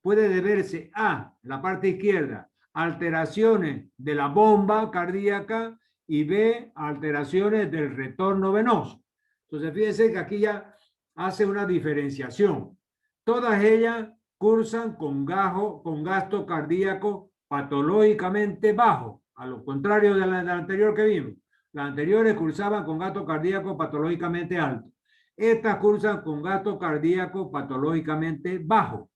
puede deberse a, la parte izquierda, alteraciones de la bomba cardíaca y B, alteraciones del retorno venoso. Entonces, fíjense que aquí ya hace una diferenciación. Todas ellas cursan con gasto cardíaco patológicamente bajo, a lo contrario de la anterior que vimos. Las anteriores cursaban con gasto cardíaco patológicamente alto. Estas cursan con gasto cardíaco patológicamente bajo.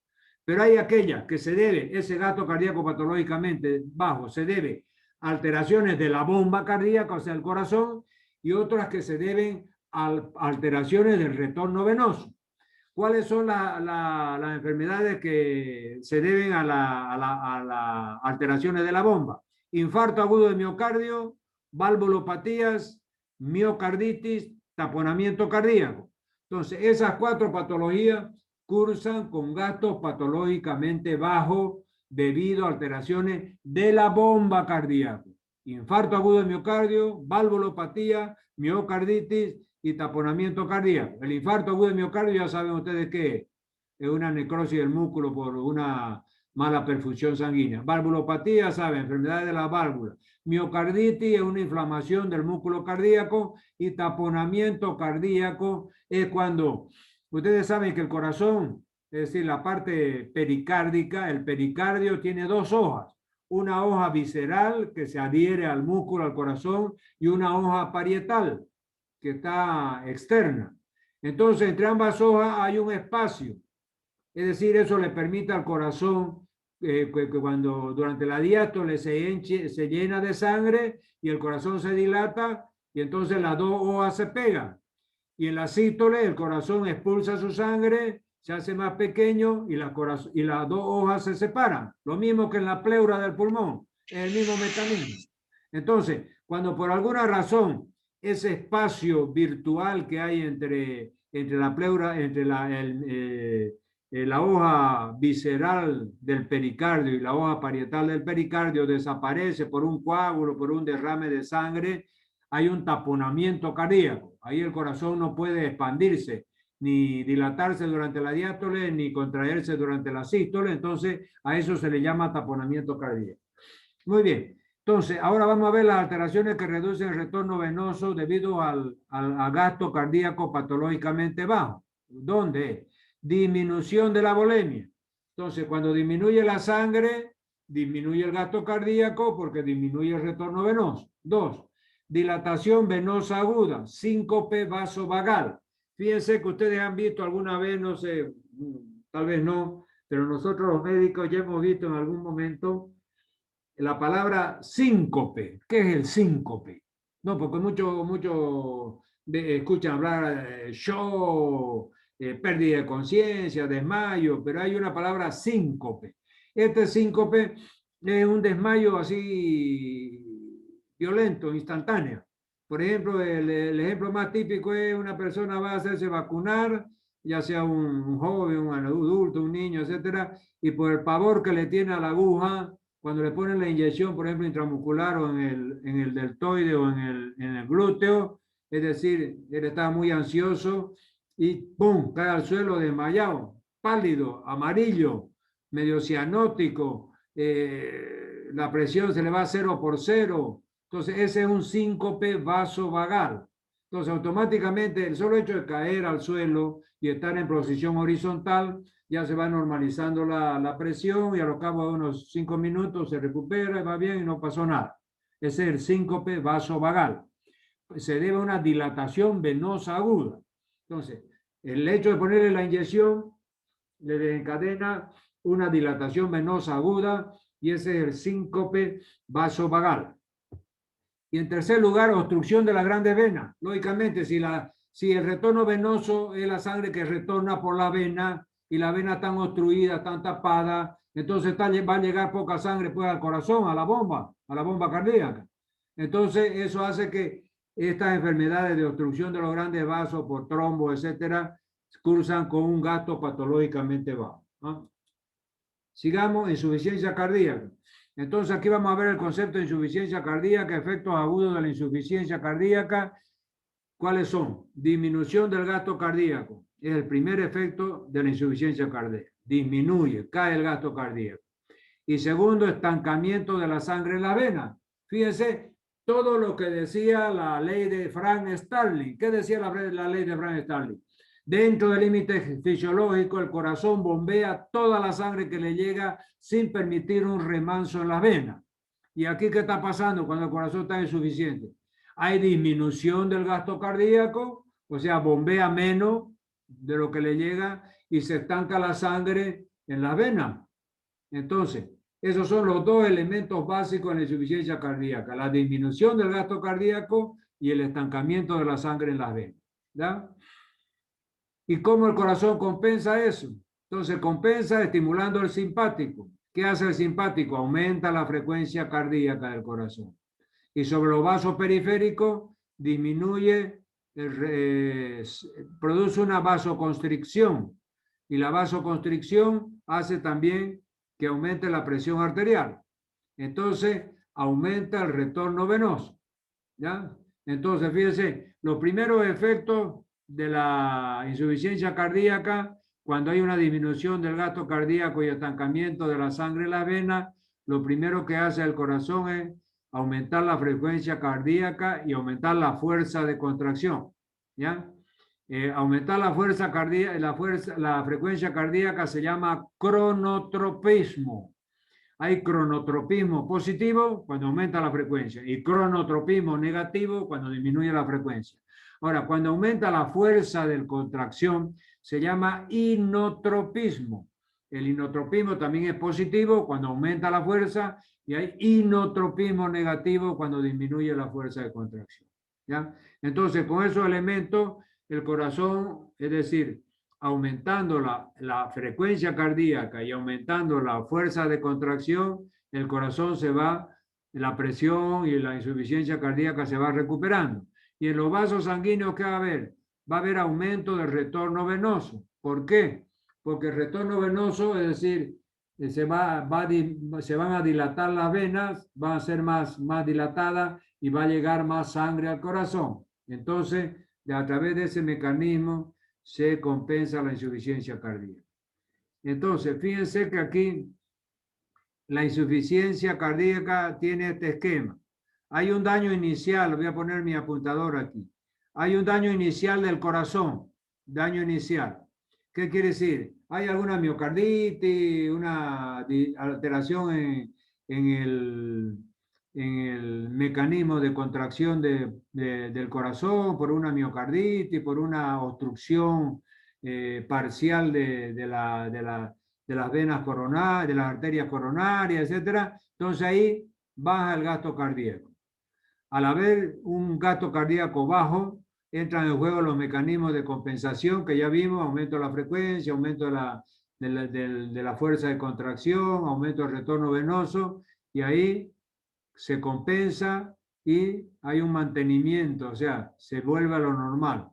Pero hay aquellas que se debe, ese gasto cardíaco patológicamente bajo, se debe a alteraciones de la bomba cardíaca, o sea, el corazón, y otras que se deben a alteraciones del retorno venoso. ¿Cuáles son las enfermedades que se deben a las alteraciones de la bomba? Infarto agudo de miocardio, valvulopatías, miocarditis, taponamiento cardíaco. Entonces, esas 4 patologías cursan con gastos patológicamente bajos debido a alteraciones de la bomba cardíaca. Infarto agudo de miocardio, valvulopatía, miocarditis y taponamiento cardíaco. El infarto agudo de miocardio ya saben ustedes qué es una necrosis del músculo por una mala perfusión sanguínea. Valvulopatía, saben, enfermedad de la válvula. Miocarditis es una inflamación del músculo cardíaco y taponamiento cardíaco es cuando ustedes saben que el corazón, es decir, la parte pericárdica, el pericardio tiene 2 hojas. Una hoja visceral que se adhiere al músculo, al corazón, y una hoja parietal que está externa. Entonces, entre ambas hojas hay un espacio. Es decir, eso le permite al corazón que cuando durante la diástole se llena de sangre y el corazón se dilata y entonces las 2 hojas se pegan. Y en la sístole el corazón expulsa su sangre, se hace más pequeño y las 2 hojas se separan. Lo mismo que en la pleura del pulmón, es el mismo mecanismo. Entonces, cuando por alguna razón ese espacio virtual que hay entre la pleura, entre la hoja visceral del pericardio y la hoja parietal del pericardio desaparece por un coágulo, por un derrame de sangre, hay un taponamiento cardíaco. Ahí el corazón no puede expandirse, ni dilatarse durante la diástole, ni contraerse durante la sístole. Entonces, a eso se le llama taponamiento cardíaco. Muy bien. Entonces, ahora vamos a ver las alteraciones que reducen el retorno venoso debido al gasto cardíaco patológicamente bajo. ¿Dónde? Disminución de la volemia. Entonces, cuando disminuye la sangre, disminuye el gasto cardíaco porque disminuye el retorno venoso. 2. Dilatación venosa aguda, síncope vasovagal. Fíjense que ustedes han visto alguna vez, no sé, tal vez no, pero nosotros los médicos ya hemos visto en algún momento la palabra síncope. ¿Qué es el síncope? No, porque muchos escuchan hablar de shock, pérdida de conciencia, desmayo, pero hay una palabra síncope. Este síncope es un desmayo así violento, instantáneo. Por ejemplo, el ejemplo más típico es una persona va a hacerse vacunar, ya sea un joven, un adulto, un niño, etcétera, y por el pavor que le tiene a la aguja, cuando le ponen la inyección, por ejemplo, intramuscular o en el deltoide o en el glúteo, es decir, él está muy ansioso y ¡pum!, cae al suelo desmayado, pálido, amarillo, medio cianótico, la presión se le va a 0 por 0. Entonces, ese es un síncope vasovagal. Entonces, automáticamente, el solo hecho de caer al suelo y estar en posición horizontal, ya se va normalizando la presión y a lo cabo de unos 5 minutos se recupera y va bien y no pasó nada. Ese es el síncope vasovagal. Se debe a una dilatación venosa aguda. Entonces, el hecho de ponerle la inyección le desencadena una dilatación venosa aguda y ese es el síncope vasovagal. Y en tercer lugar, obstrucción de las grandes venas. Lógicamente, si el retorno venoso es la sangre que retorna por la vena y la vena está obstruida, está tapada, entonces va a llegar poca sangre pues, al corazón, a la bomba cardíaca. Entonces, eso hace que estas enfermedades de obstrucción de los grandes vasos por trombo, etcétera, cursan con un gasto patológicamente bajo, ¿no? Sigamos, insuficiencia cardíaca. Entonces aquí vamos a ver el concepto de insuficiencia cardíaca, efectos agudos de la insuficiencia cardíaca. ¿Cuáles son? Disminución del gasto cardíaco. Es el primer efecto de la insuficiencia cardíaca. Disminuye, cae el gasto cardíaco. Y segundo, estancamiento de la sangre en la vena. Fíjense, todo lo que decía la ley de Frank Starling. ¿Qué decía la ley de Frank Starling? Dentro del límite fisiológico, el corazón bombea toda la sangre que le llega sin permitir un remanso en las venas. ¿Y aquí qué está pasando cuando el corazón está insuficiente? Hay disminución del gasto cardíaco, o sea, bombea menos de lo que le llega y se estanca la sangre en las venas. Entonces, esos son los dos elementos básicos en la insuficiencia cardíaca, la disminución del gasto cardíaco y el estancamiento de la sangre en las venas. ¿Ya? ¿Y cómo el corazón compensa eso? Entonces, compensa estimulando el simpático. ¿Qué hace el simpático? Aumenta la frecuencia cardíaca del corazón. Y sobre los vasos periféricos, disminuye, produce una vasoconstricción. Y la vasoconstricción hace también que aumente la presión arterial. Entonces, aumenta el retorno venoso. ¿Ya? Entonces, fíjense, los primeros efectos de la insuficiencia cardíaca, cuando hay una disminución del gasto cardíaco y estancamiento de la sangre en la vena, lo primero que hace el corazón es aumentar la frecuencia cardíaca y aumentar la fuerza de contracción. ¿Ya? Aumentar la fuerza cardíaca, la frecuencia cardíaca se llama cronotropismo. Hay cronotropismo positivo cuando aumenta la frecuencia y cronotropismo negativo cuando disminuye la frecuencia. Ahora, cuando aumenta la fuerza de contracción, se llama inotropismo. El inotropismo también es positivo cuando aumenta la fuerza y hay inotropismo negativo cuando disminuye la fuerza de contracción. ¿Ya? Entonces, con esos elementos, el corazón, es decir, aumentando la frecuencia cardíaca y aumentando la fuerza de contracción, el corazón se va, la presión y la insuficiencia cardíaca se va recuperando. Y en los vasos sanguíneos, ¿qué va a haber? Va a haber aumento del retorno venoso. ¿Por qué? Porque el retorno venoso, es decir, se van a dilatar las venas, van a ser más dilatadas y va a llegar más sangre al corazón. Entonces, a través de ese mecanismo se compensa la insuficiencia cardíaca. Entonces, fíjense que aquí la insuficiencia cardíaca tiene este esquema. Hay un daño inicial, voy a poner mi apuntador aquí. Hay un daño inicial del corazón, daño inicial. ¿Qué quiere decir? Hay alguna miocarditis, una alteración en el mecanismo de contracción del corazón por una miocarditis, por una obstrucción parcial de las venas coronarias, de las arterias coronarias, etcétera. Entonces ahí baja el gasto cardíaco. Al haber un gasto cardíaco bajo, entran en juego los mecanismos de compensación que ya vimos, aumento de la frecuencia, aumento de la fuerza de contracción, aumento del retorno venoso, y ahí se compensa y hay un mantenimiento, o sea, se vuelve a lo normal.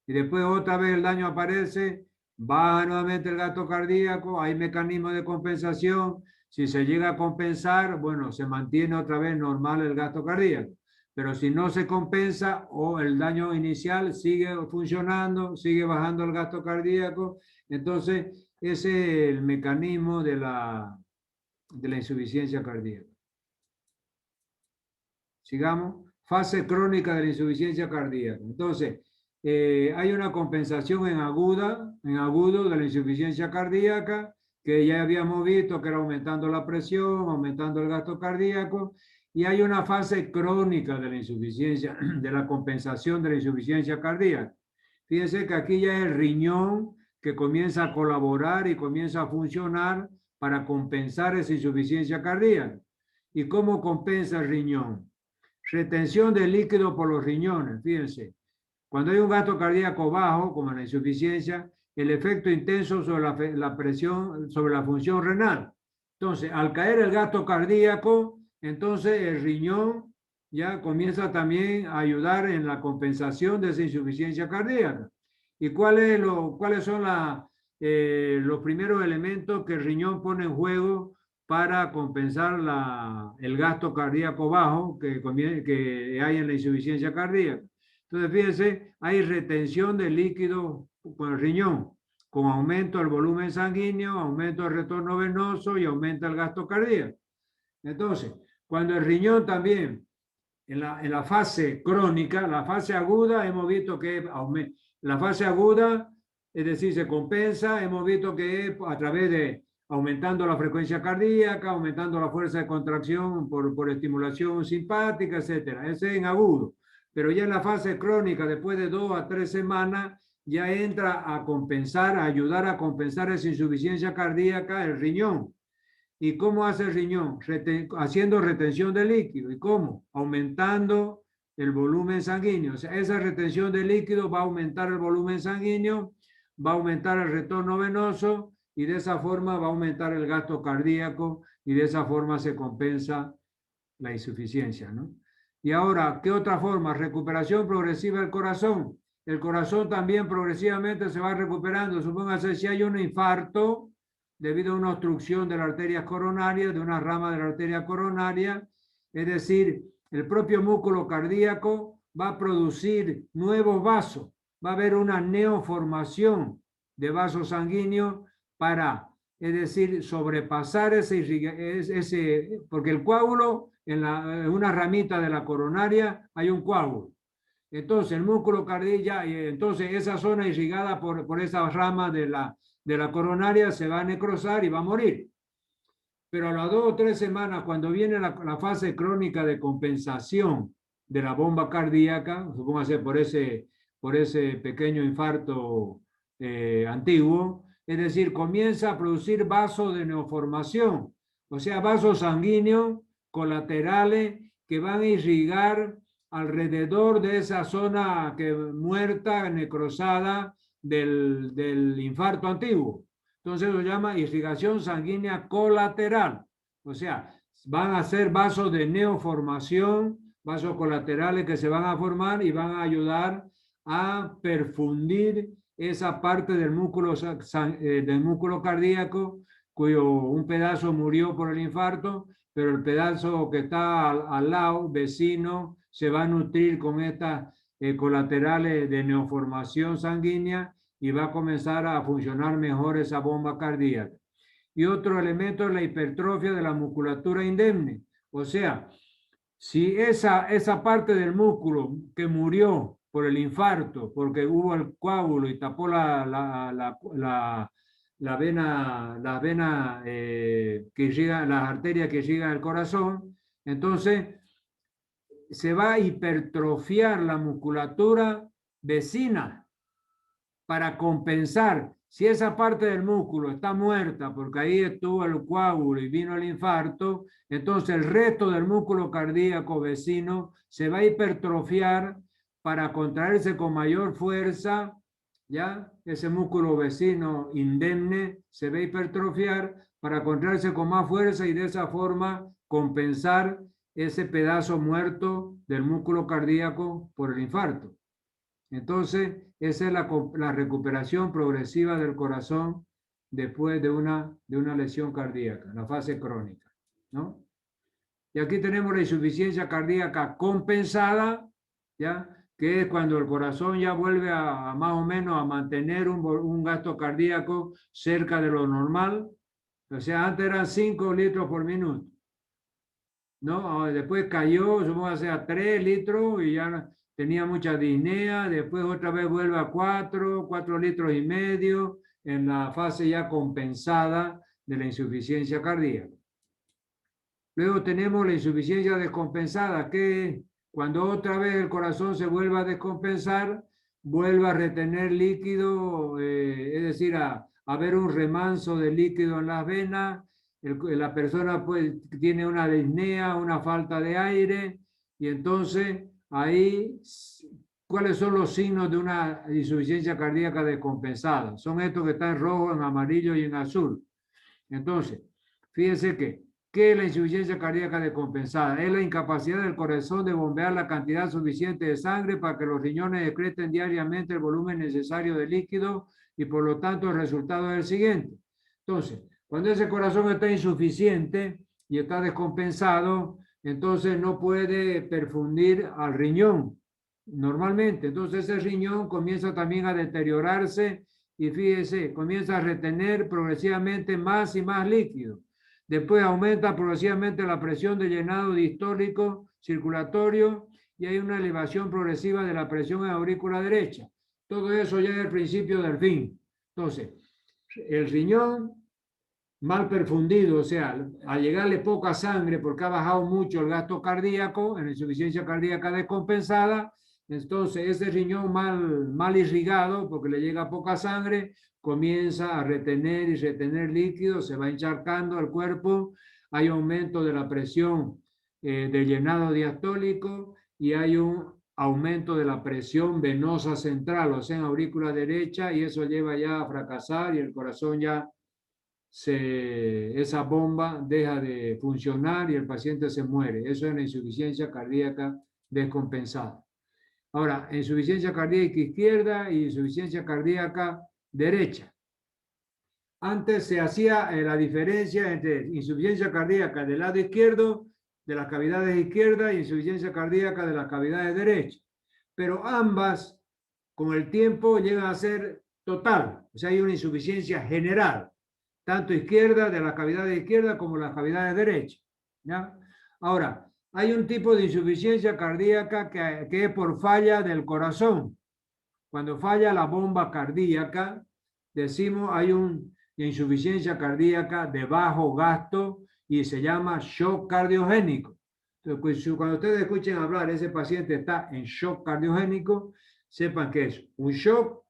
Y después otra vez el daño aparece, baja nuevamente el gasto cardíaco, hay mecanismos de compensación, si se llega a compensar, bueno, se mantiene otra vez normal el gasto cardíaco. Pero si no se compensa o el daño inicial sigue funcionando, sigue bajando el gasto cardíaco, entonces ese es el mecanismo de la insuficiencia cardíaca. Sigamos. Fase crónica de la insuficiencia cardíaca. Entonces, hay una compensación en agudo de la insuficiencia cardíaca, que ya habíamos visto que era aumentando la presión, aumentando el gasto cardíaco, y hay una fase crónica de la insuficiencia, de la compensación de la insuficiencia cardíaca. Fíjense que aquí ya es el riñón que comienza a colaborar y comienza a funcionar para compensar esa insuficiencia cardíaca. ¿Y cómo compensa el riñón? retención de líquido por los riñones. Fíjense, cuando hay un gasto cardíaco bajo, como la insuficiencia, el efecto intenso sobre la presión, sobre la función renal. Entonces, al caer el gasto cardíaco, entonces el riñón ya comienza también a ayudar en la compensación de esa insuficiencia cardíaca. ¿Y cuáles son los primeros elementos que el riñón pone en juego para compensar el gasto cardíaco bajo que hay en la insuficiencia cardíaca? Entonces, fíjense, hay retención de líquido con el riñón, con aumento del volumen sanguíneo, aumento del retorno venoso y aumenta el gasto cardíaco. Entonces, cuando el riñón también, en la fase crónica, la fase aguda, hemos visto que la fase aguda, es decir, se compensa, hemos visto que a través de aumentando la frecuencia cardíaca, aumentando la fuerza de contracción por estimulación simpática, etcétera. Ese es en agudo. Pero ya en la fase crónica, después de 2 a 3 semanas, ya entra a compensar, a ayudar a compensar esa insuficiencia cardíaca el riñón. ¿Y cómo hace el riñón? Haciendo retención de líquido. ¿Y cómo? Aumentando el volumen sanguíneo. O sea, esa retención de líquido va a aumentar el volumen sanguíneo, va a aumentar el retorno venoso y de esa forma va a aumentar el gasto cardíaco y de esa forma se compensa la insuficiencia, ¿no? Y ahora, ¿qué otra forma? Recuperación progresiva del corazón. El corazón también progresivamente se va recuperando. Supóngase si hay un infarto debido a una obstrucción de la arteria coronaria, de una rama de la arteria coronaria, es decir, el propio músculo cardíaco va a producir nuevos vasos, va a haber una neoformación de vasos sanguíneos para, es decir, sobrepasar ese porque el coágulo, en una ramita de la coronaria hay un coágulo. Entonces, el músculo cardíaco, entonces esa zona irrigada por esa rama de la coronaria se va a necrosar y va a morir. Pero a las 2 o 3 semanas, cuando viene la fase crónica de compensación de la bomba cardíaca, supóngase por ese pequeño infarto antiguo, es decir, comienza a producir vasos de neoformación, o sea, vasos sanguíneos colaterales que van a irrigar alrededor de esa zona muerta, necrosada del infarto antiguo. Entonces lo llama irrigación sanguínea colateral. O sea, van a ser vasos de neoformación, vasos colaterales que se van a formar y van a ayudar a perfundir esa parte del músculo cardíaco cuyo un pedazo murió por el infarto, pero el pedazo que está al lado, vecino, se va a nutrir con estas colaterales de neoformación sanguínea y va a comenzar a funcionar mejor esa bomba cardíaca. Y otro elemento es la hipertrofia de la musculatura indemne. O sea, si esa parte del músculo que murió por el infarto, porque hubo el coágulo y tapó la vena que llega, las arterias que llegan al corazón, entonces se va a hipertrofiar la musculatura vecina para compensar. Si esa parte del músculo está muerta porque ahí estuvo el coágulo y vino el infarto, entonces el resto del músculo cardíaco vecino se va a hipertrofiar para contraerse con mayor fuerza, ¿ya? Ese músculo vecino indemne se va a hipertrofiar para contraerse con más fuerza y de esa forma compensar ese pedazo muerto del músculo cardíaco por el infarto. Entonces, esa es la recuperación progresiva del corazón después de una lesión cardíaca, la fase crónica, ¿no? Y aquí tenemos la insuficiencia cardíaca compensada, ¿ya? Que es cuando el corazón ya vuelve a más o menos a mantener un gasto cardíaco cerca de lo normal. O sea, antes eran 5 litros por minuto, ¿no? Después cayó, supongamos, a 3 litros y ya tenía mucha disnea, después otra vez vuelve a 4 litros y medio en la fase ya compensada de la insuficiencia cardíaca. Luego tenemos la insuficiencia descompensada, que cuando otra vez el corazón se vuelve a descompensar, vuelve a retener líquido, es decir, a haber un remanso de líquido en las venas, la persona pues tiene una disnea, una falta de aire, y entonces ahí, ¿cuáles son los signos de una insuficiencia cardíaca descompensada? Son estos que están en rojo, en amarillo y en azul. Entonces, fíjense ¿qué es la insuficiencia cardíaca descompensada? Es la incapacidad del corazón de bombear la cantidad suficiente de sangre para que los riñones excreten diariamente el volumen necesario de líquido y por lo tanto el resultado es el siguiente. Entonces, cuando ese corazón está insuficiente y está descompensado, entonces no puede perfundir al riñón normalmente. Entonces ese riñón comienza también a deteriorarse y fíjese, comienza a retener progresivamente más y más líquido. Después aumenta progresivamente la presión de llenado distólico circulatorio y hay una elevación progresiva de la presión en la aurícula derecha. Todo eso ya es el principio del fin. Entonces, el riñón mal perfundido, o sea, al llegarle poca sangre porque ha bajado mucho el gasto cardíaco, en insuficiencia cardíaca descompensada, entonces ese riñón mal irrigado porque le llega poca sangre, comienza a retener y retener líquido, se va encharcando el cuerpo, hay aumento de la presión de llenado diastólico y hay un aumento de la presión venosa central, o sea, en aurícula derecha, y eso lleva ya a fracasar y el corazón ya esa bomba deja de funcionar y el paciente se muere. Eso es la insuficiencia cardíaca descompensada. Ahora, insuficiencia cardíaca izquierda y insuficiencia cardíaca derecha. Antes se hacía la diferencia entre insuficiencia cardíaca del lado izquierdo, de las cavidades izquierdas, y insuficiencia cardíaca de las cavidades derechas. Pero ambas, con el tiempo, llegan a ser total. O sea, hay una insuficiencia general, tanto izquierda, de las cavidades izquierdas, como las cavidades derechas. ¿Ya? Ahora, hay un tipo de insuficiencia cardíaca que es por falla del corazón. Cuando falla la bomba cardíaca, decimos hay una insuficiencia cardíaca de bajo gasto y se llama shock cardiogénico. Entonces, cuando ustedes escuchen hablar, ese paciente está en shock cardiogénico, sepan que es un shock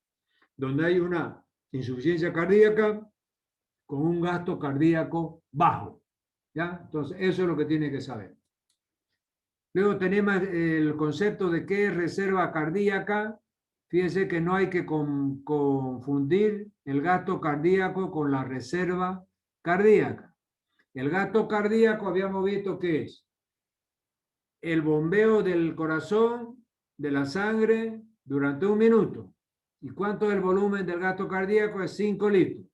donde hay una insuficiencia cardíaca con un gasto cardíaco bajo. ¿Ya? Entonces, eso es lo que tiene que saber. Luego tenemos el concepto de qué es reserva cardíaca. Fíjense que no hay que confundir el gasto cardíaco con la reserva cardíaca. El gasto cardíaco habíamos visto que es el bombeo del corazón, de la sangre, durante 1 minuto. ¿Y cuánto es el volumen del gasto cardíaco? Es 5 litros.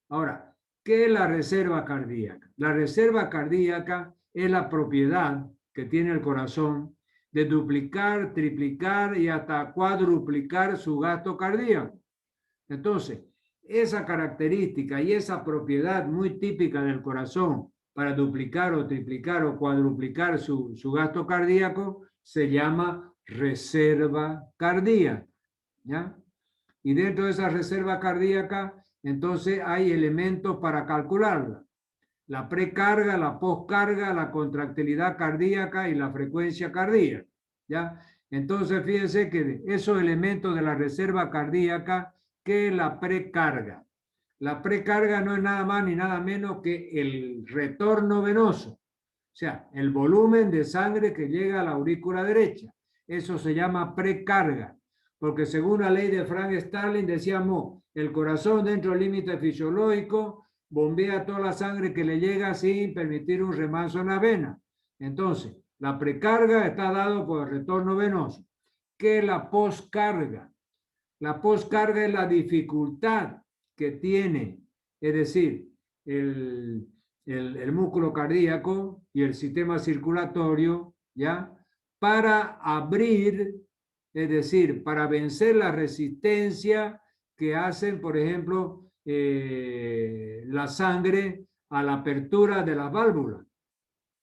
Ahora, ¿qué es la reserva cardíaca? La reserva cardíaca es la propiedad que tiene el corazón de duplicar, triplicar y hasta cuadruplicar su gasto cardíaco. Entonces, esa característica y esa propiedad muy típica del corazón para duplicar o triplicar o cuadruplicar su gasto cardíaco se llama reserva cardíaca. ¿Ya? Y dentro de esa reserva cardíaca, entonces hay elementos para calcularla. La precarga, la poscarga, la contractilidad cardíaca y la frecuencia cardíaca. ¿Ya? Entonces, fíjense que esos elementos de la reserva cardíaca, ¿qué es la precarga? La precarga no es nada más ni nada menos que el retorno venoso. O sea, el volumen de sangre que llega a la aurícula derecha. Eso se llama precarga. Porque según la ley de Frank Starling, decíamos, el corazón dentro del límite fisiológico bombea toda la sangre que le llega sin permitir un remanso en la vena. Entonces, la precarga está dado por el retorno venoso. ¿Qué es la poscarga? La poscarga es la dificultad que tiene, es decir, el músculo cardíaco y el sistema circulatorio, ¿ya? Para abrir, es decir, para vencer la resistencia que hacen, por ejemplo, la sangre a la apertura de las válvulas.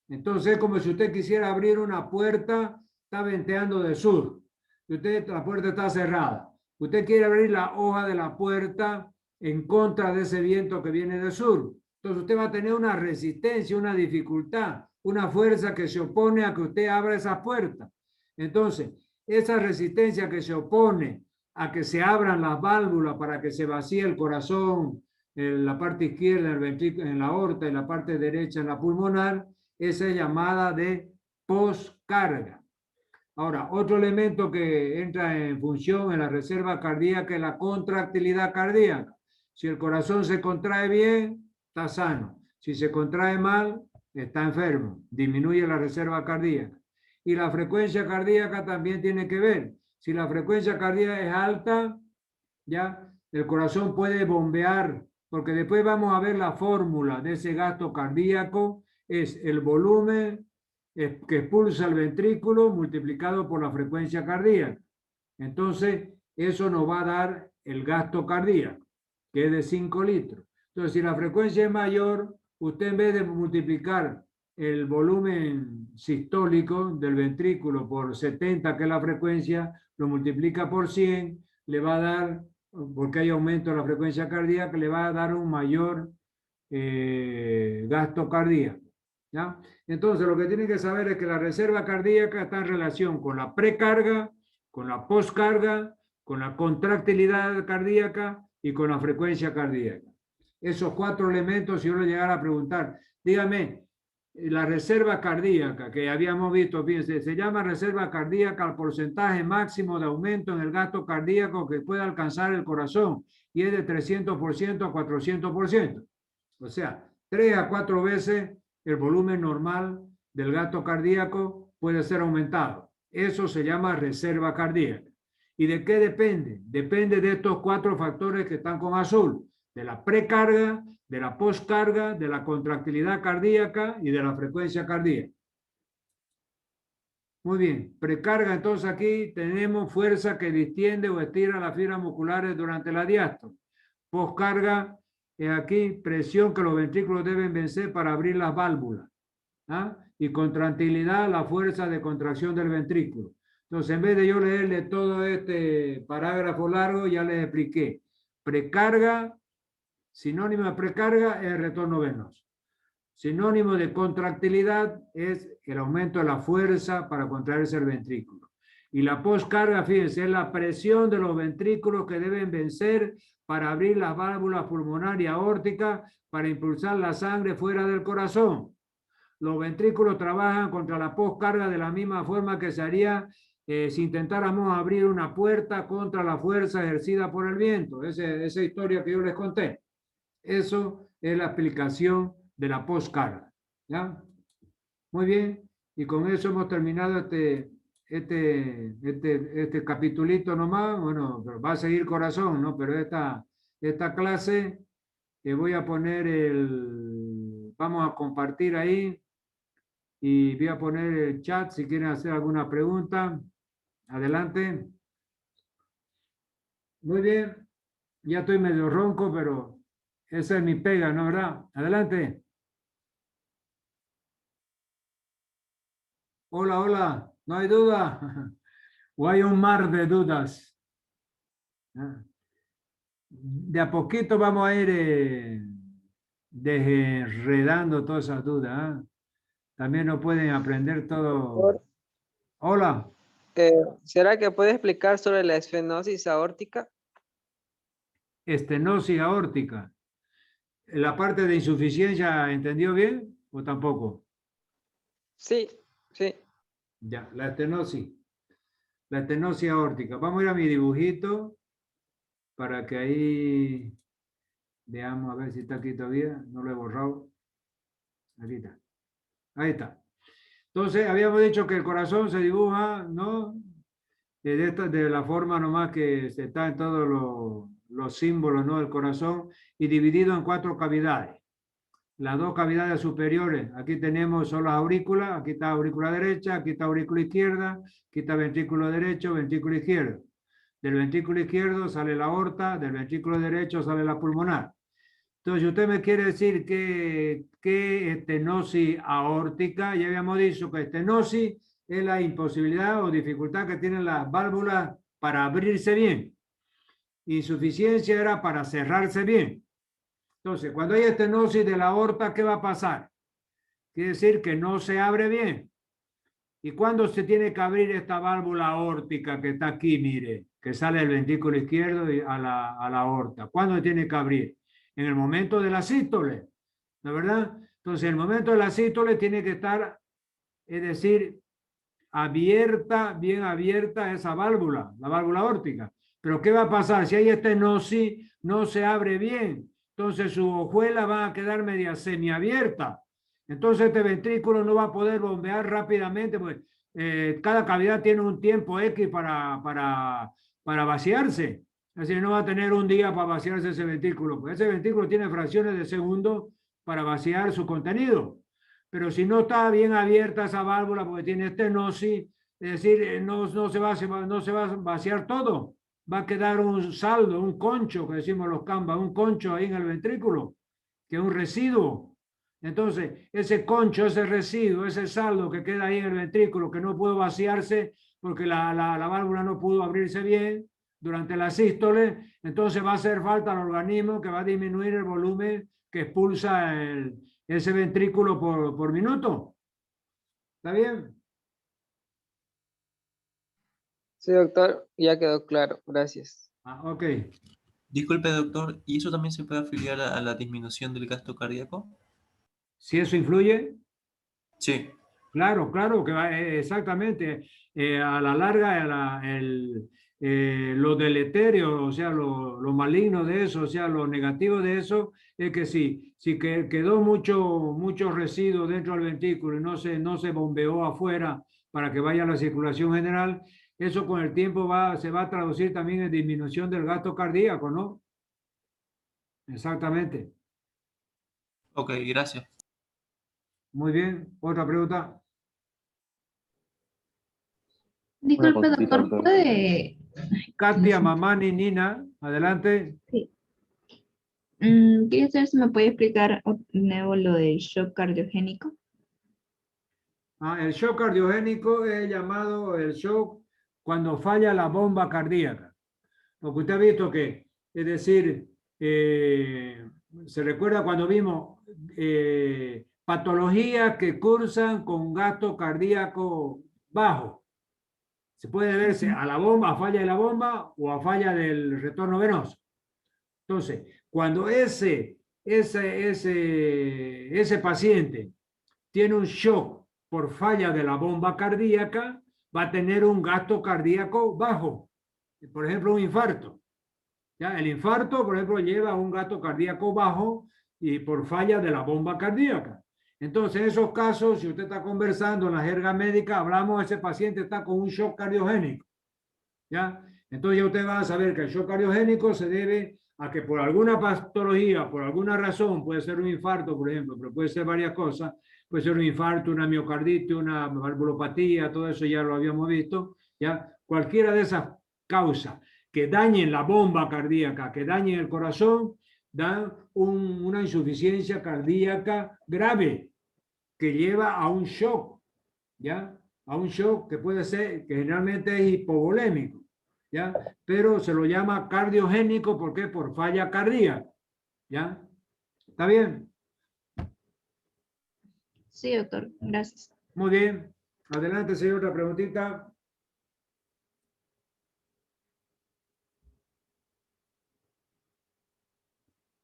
Entonces, como si usted quisiera abrir una puerta, está venteando de sur, la puerta está cerrada. Usted quiere abrir la hoja de la puerta en contra de ese viento que viene de sur. Entonces, usted va a tener una resistencia, una dificultad, una fuerza que se opone a que usted abra esa puerta. Entonces, esa resistencia que se opone a que se abran las válvulas para que se vacíe el corazón en la parte izquierda, en la aorta, y la parte derecha en la pulmonar, esa es llamada de poscarga. Ahora, otro elemento que entra en función en la reserva cardíaca es la contractilidad cardíaca. Si el corazón se contrae bien, está sano. Si se contrae mal, está enfermo. Disminuye la reserva cardíaca. Y la frecuencia cardíaca también tiene que ver. Si la frecuencia cardíaca es alta, ya el corazón puede bombear, porque después vamos a ver la fórmula de ese gasto cardíaco, es el volumen que expulsa el ventrículo multiplicado por la frecuencia cardíaca. Entonces, eso nos va a dar el gasto cardíaco, que es de 5 litros. Entonces, si la frecuencia es mayor, usted en vez de multiplicar el volumen sistólico del ventrículo por 70, que es la frecuencia, lo multiplica por 100, le va a dar, porque hay aumento de la frecuencia cardíaca, le va a dar un mayor gasto cardíaco. ¿Ya? Entonces, lo que tienen que saber es que la reserva cardíaca está en relación con la precarga, con la poscarga, con la contractilidad cardíaca y con la frecuencia cardíaca. Esos 4 elementos, si yo le llegara a preguntar, dígame, la reserva cardíaca que habíamos visto, fíjense, se llama reserva cardíaca al porcentaje máximo de aumento en el gasto cardíaco que puede alcanzar el corazón, y es de 300% a 400%. O sea, 3 a 4 veces el volumen normal del gasto cardíaco puede ser aumentado. Eso se llama reserva cardíaca. ¿Y de qué depende? Depende de estos 4 factores que están con azul: de la precarga, de la poscarga, de la contractilidad cardíaca y de la frecuencia cardíaca. Muy bien, precarga, entonces aquí tenemos fuerza que distiende o estira las fibras musculares durante la diástole. Poscarga, aquí presión que los ventrículos deben vencer para abrir las válvulas. ¿Ah? Y contractilidad, la fuerza de contracción del ventrículo. Entonces, en vez de yo leerle todo este parágrafo largo, ya les expliqué. Precarga, sinónimo de precarga es retorno venoso. Sinónimo de contractilidad es el aumento de la fuerza para contraerse el ventrículo. Y la poscarga, fíjense, es la presión de los ventrículos que deben vencer para abrir las válvulas pulmonar y aórtica para impulsar la sangre fuera del corazón. Los ventrículos trabajan contra la poscarga de la misma forma que se haría si intentáramos abrir una puerta contra la fuerza ejercida por el viento. Esa historia que yo les conté. Eso es la explicación de la poscarga. ¿Ya? Muy bien. Y con eso hemos terminado este capitulito nomás. Bueno, pero va a seguir corazón, ¿no? Pero esta clase voy a poner vamos a compartir ahí. Y voy a poner el chat si quieren hacer alguna pregunta. Adelante. Muy bien. Ya estoy medio ronco, pero esa es mi pega, ¿no? ¿Verdad? Adelante. Hola, hola. ¿No hay duda? ¿O hay un mar de dudas? De a poquito vamos a ir desenredando todas esas dudas. ¿Eh? También no pueden aprender todo. Hola. ¿Será que puede explicar sobre la estenosis aórtica? Estenosis aórtica. ¿La parte de insuficiencia entendió bien o tampoco? Sí, sí. Ya, la estenosis. La estenosis aórtica. Vamos a ir a mi dibujito para que ahí veamos a ver si está aquí todavía. No lo he borrado. Aquí está. Ahí está. Entonces, habíamos dicho que el corazón se dibuja, ¿no? De la forma nomás que se está en todos los símbolos, ¿no? Del corazón, y dividido en 4 cavidades. Las 2 cavidades superiores, aquí tenemos son las aurículas, aquí está aurícula derecha, aquí está aurícula izquierda, aquí está ventrículo derecho, ventrículo izquierdo. Del ventrículo izquierdo sale la aorta, del ventrículo derecho sale la pulmonar. Entonces, usted me quiere decir que estenosis aórtica, ya habíamos dicho que estenosis es la imposibilidad o dificultad que tienen las válvulas para abrirse bien. Insuficiencia era para cerrarse bien. Entonces, cuando hay estenosis de la aorta, ¿qué va a pasar? Quiere decir que no se abre bien. ¿Y cuándo se tiene que abrir esta válvula aórtica que está aquí, mire, que sale del ventrículo izquierdo a la aorta? ¿Cuándo tiene que abrir? En el momento de la sístole, ¿no es verdad? Entonces, en el momento de la sístole tiene que estar es decir, abierta, bien abierta esa válvula, la válvula aórtica. Pero ¿qué va a pasar? Si hay estenosis, no se abre bien. Entonces su hojuela va a quedar media semiabierta. Entonces este ventrículo no va a poder bombear rápidamente, porque cada cavidad tiene un tiempo X para vaciarse. Es decir, no va a tener un día para vaciarse ese ventrículo, porque ese ventrículo tiene fracciones de segundo para vaciar su contenido. Pero si no está bien abierta esa válvula porque tiene estenosis, es decir, no se va a vaciar todo. Va a quedar un saldo, un concho, que decimos los Canvas, un concho ahí en el ventrículo, que es un residuo. Entonces, ese concho, ese residuo, ese saldo que queda ahí en el ventrículo, que no pudo vaciarse porque la válvula no pudo abrirse bien durante la sístole, entonces va a hacer falta al organismo que va a disminuir el volumen que expulsa ese ventrículo por minuto. ¿Está bien? Sí, doctor, ya quedó claro. Gracias. Ok. Disculpe, doctor, ¿y eso también se puede afiliar a la disminución del gasto cardíaco? ¿Si eso influye? Sí. Claro, claro, que va, exactamente. A la larga, lo deleterio, o sea, lo maligno de eso, o sea, lo negativo de eso, es que si quedó mucho residuo dentro del ventrículo y no se bombeó afuera para que vaya a la circulación general, eso con el tiempo se va a traducir también en disminución del gasto cardíaco, ¿no? Exactamente. Ok, gracias. Muy bien. ¿Otra pregunta? Disculpe, consultita, doctor, doctor. ¿puede...? Katia, Mamani, Nina, adelante. Sí. Quería saber si me puede explicar de nuevo lo del shock cardiogénico. El shock cardiogénico es llamado el shock cuando falla la bomba cardíaca. Porque usted ha visto que, es decir, se recuerda cuando vimos patologías que cursan con gasto cardíaco bajo. Se puede verse a la bomba, a falla de la bomba o a falla del retorno venoso. Entonces, cuando ese paciente tiene un shock por falla de la bomba cardíaca, va a tener un gasto cardíaco bajo. Por ejemplo, un infarto. ¿Ya? El infarto, por ejemplo, lleva un gasto cardíaco bajo y por falla de la bomba cardíaca. Entonces, en esos casos, si usted está conversando en la jerga médica, hablamos, ese paciente está con un shock cardiogénico. ¿Ya? Entonces ya usted va a saber que el shock cardiogénico se debe a que por alguna patología, por alguna razón, puede ser un infarto, por ejemplo, pero puede ser varias cosas, puede ser un infarto, una miocarditis, una valvulopatía, todo eso ya lo habíamos visto, ¿ya? Cualquiera de esas causas que dañen la bomba cardíaca, que dañen el corazón, dan una insuficiencia cardíaca grave que lleva a un shock, ¿ya? A un shock que puede ser, que generalmente es hipovolémico, ¿ya? Pero se lo llama cardiogénico, ¿por qué? Por falla cardíaca, ¿ya? ¿Está bien? Sí, doctor, gracias. Muy bien. Adelante, señor, otra preguntita.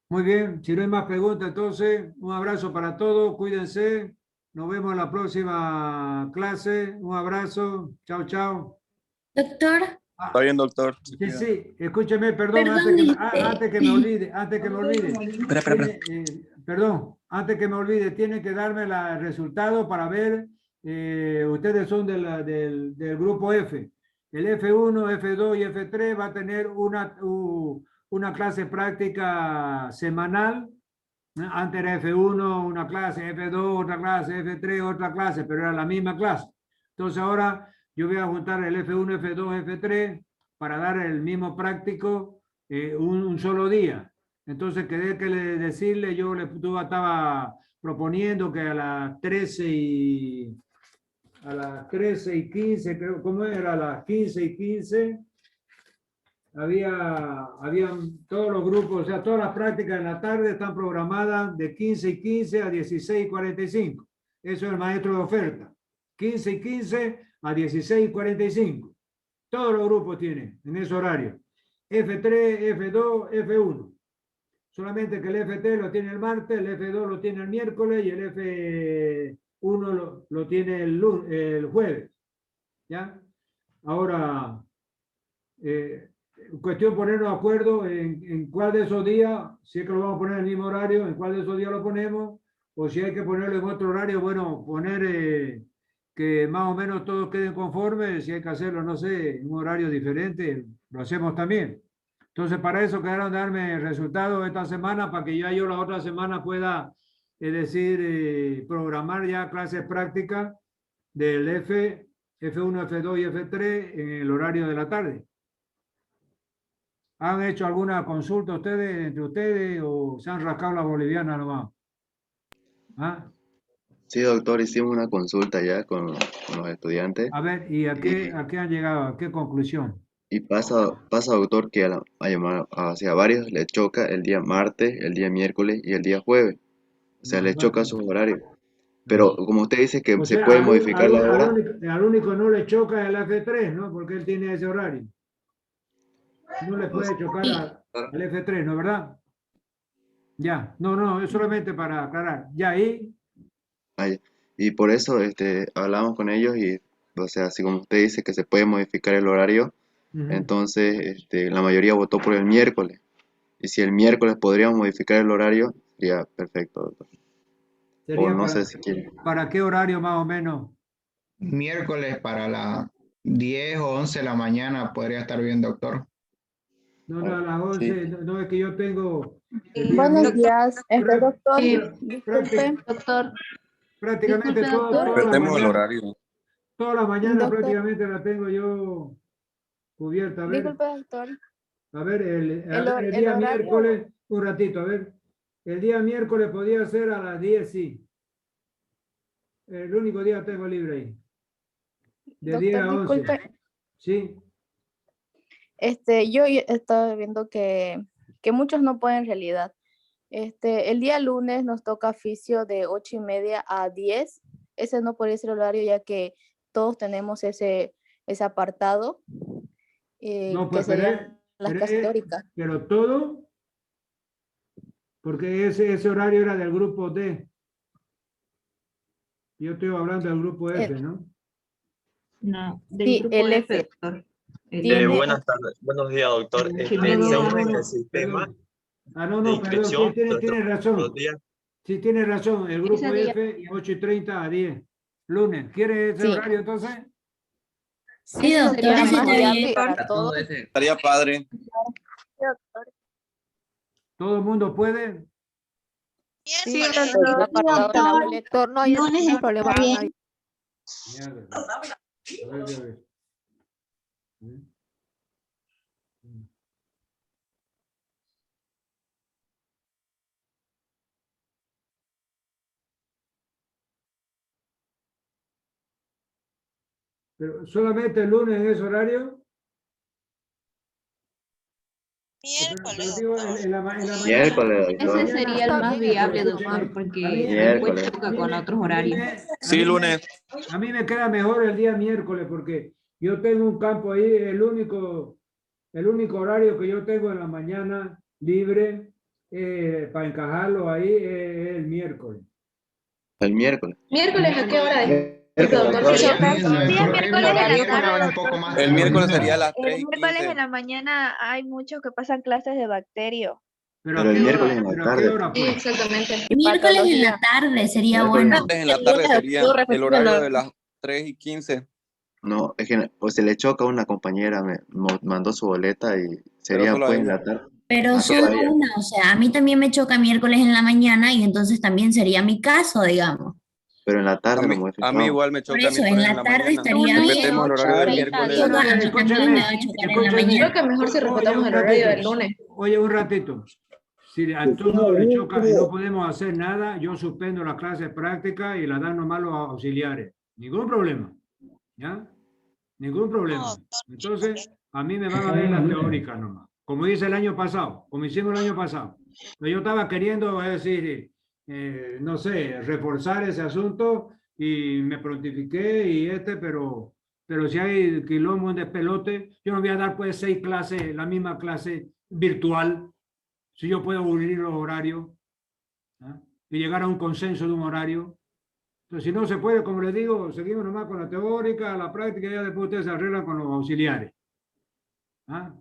Muy bien, si no hay más preguntas, entonces, un abrazo para todos, cuídense, nos vemos en la próxima clase, un abrazo, chao, chao. Doctor, Está bien, doctor. Sí, escúcheme, perdón, perdón, antes que me olvide, Espera. perdón, antes que me olvide, tiene que darme el resultado para ver, ustedes son del grupo F. El F1, F2 y F3 va a tener una clase práctica semanal. Antes era F1, una clase, F2, otra clase, F3, otra clase, pero era la misma clase. Entonces ahora yo voy a juntar el F1, F2, F3 para dar el mismo práctico un solo día. Entonces quedé que decirle, yo estaba proponiendo que a las 13 y 15, creo, ¿cómo era? A las 15 y 15 habían todos los grupos, o sea, todas las prácticas en la tarde están programadas de 15 y 15 a 16 y 45. Eso es el maestro de oferta. 15 y 15 a 16 y 45. Todos los grupos tienen en ese horario. F3, F2, F1. Solamente que el F3 lo tiene el martes, el F2 lo tiene el miércoles y el uno lo tiene el jueves. ¿Ya? Ahora, cuestión ponernos de acuerdo en cuál de esos días, si es que lo vamos a poner en el mismo horario, en cuál de esos días lo ponemos, o si hay que ponerlo en otro horario, bueno, poner que más o menos todos queden conformes, si hay que hacerlo, no sé, en un horario diferente, lo hacemos también. Entonces, para eso quedaron de darme resultados esta semana, para que ya yo la otra semana pueda, es decir, programar ya clases prácticas del F1, F2 y F3 en el horario de la tarde. ¿Han hecho alguna consulta ustedes, entre ustedes, o se han rascado la boliviana nomás? ¿Ah? Sí, doctor, hicimos una consulta ya con los estudiantes A ver, ¿y a qué han llegado? ¿A qué conclusión? y pasa, doctor, que hacia varios les choca el día martes, el día miércoles y el día jueves. O sea, les choca sus horarios. Pero como usted dice que O se sea, puede modificar la hora, al único no le choca el F3, ¿no? Porque él tiene ese horario. No le puede chocar al F3, ¿no es verdad? Ya, no, es solamente para aclarar. Ya ahí, ay, y por eso hablamos con ellos y, o sea, así como usted dice que se puede modificar el horario, entonces la mayoría votó por el miércoles. Y si el miércoles podríamos modificar el horario, sería perfecto, doctor. O sería no sé si quiere. ¿para qué horario más o menos? Miércoles para las 10 o 11 de la mañana podría estar bien, doctor. No, a las 11, Sí. no es que yo tengo... el día Buenos miércoles, días, doctor. prácticamente, Doctor, prácticamente disculpe, doctor. Perdemos el horario. toda la mañana Doctor. prácticamente la tengo yo cubierta. A ver, Disculpe, doctor. a ver, el el día horario. miércoles, un ratito, a ver. El día miércoles podía ser a las 10, sí. El único día que tengo libre ahí. De 10 a 11. Disculpe. Sí. Yo estaba viendo que muchos no pueden en realidad. El día lunes nos toca oficio de 8:30 a 10. Ese no podría ser el horario ya que todos tenemos ese apartado No, que pues, serían las clases teóricas. pero todo, porque ese horario era del grupo D. Yo estoy hablando del grupo F, ¿no? No, del Sí, grupo el F, F. doctor. Buenas tardes, buenos días, doctor. Según el sistema No, de perdón, inscripción, tiene razón. los días, Sí, tiene razón. El grupo Ese día. F, 8:30 a 10. Lunes. ¿Quiere ese Sí. horario entonces? Sí, Ese doctor, sería es más viable viable para todos. Estaría padre. ¿Todo el mundo puede? Sí, el apartado de la boleta. No hay ningún problema. Mierda. A ver. Pero solamente el lunes en ese horario. Pero digo, en la mañana. Miércoles, doctor. Ese sería el más viable, doctor, porque después choca con otros horarios. Sí, lunes. A mí me queda mejor el día miércoles porque yo tengo un campo ahí, el único horario que yo tengo en la mañana libre para encajarlo ahí es el miércoles. El miércoles. ¿Miércoles a qué hora? El miércoles sería a las El 3 y miércoles 15. en la mañana hay muchos que pasan clases de bacterio. Pero Pero el miércoles en la ¿pero a qué tarde. hora, Sí, pues? exactamente. Miércoles en la tarde sería Miércoles. bueno. Antes en la tarde sería el horario de las 3 y 15. No, es que pues se le choca a una compañera, me mandó su boleta y sería solo a pues en ella. la tarde. Pero Ah, solo solo a ella. una, o sea, a mí también me choca miércoles en la mañana y entonces también sería mi caso, digamos. Pero en la tarde lo A mí modificamos. igual me Por choca eso, en miércoles en la la tarde mañana. estaría bien. Respetemos el horario del miércoles. Toda- a mí también me va a chocar en la mañana. Creo que mejor si respetamos Oye, el horario del lunes. Oye, un ratito. Si a todo le choca y no podemos hacer nada, yo suspendo las clases prácticas y las dan nomás los auxiliares. Ningún problema. ¿Ya? Ningún problema. Entonces, a mí me van a ver la teórica nomás. Como hice el año pasado, como hicimos el año pasado. Pero yo estaba queriendo, es decir, no sé, reforzar ese asunto y me prontifiqué pero si hay quilombo de pelote, yo no voy a dar pues 6 clases, la misma clase virtual, si yo puedo unir los horarios, ¿ah? Y llegar a un consenso de un horario. Entonces, si no se puede, como les digo, seguimos nomás con la teórica, la práctica, y ya después ustedes se arreglan con los auxiliares. ¿Ah?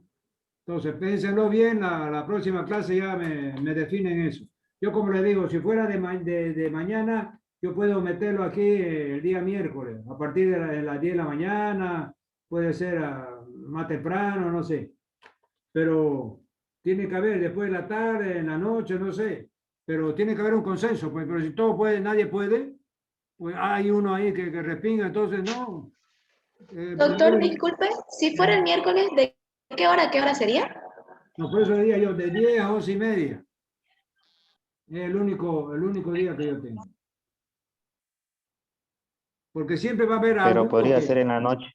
Entonces, pénsenlo bien, la próxima clase ya me definen eso. Yo, como les digo, si fuera de mañana, yo puedo meterlo aquí el día miércoles, a partir de las 10 de la mañana, puede ser más temprano, no sé. Pero tiene que haber después de la tarde, en la noche, no sé. Pero tiene que haber un consenso, pues, pero si todo puede, nadie puede, pues hay uno ahí que respinga, entonces no. Doctor, disculpe, si fuera el miércoles, ¿de qué hora a qué hora sería? No, por eso diría yo, de 10 a 11:30. Es el único día que yo tengo. Porque siempre va a haber Pero algo podría que- ser en la noche.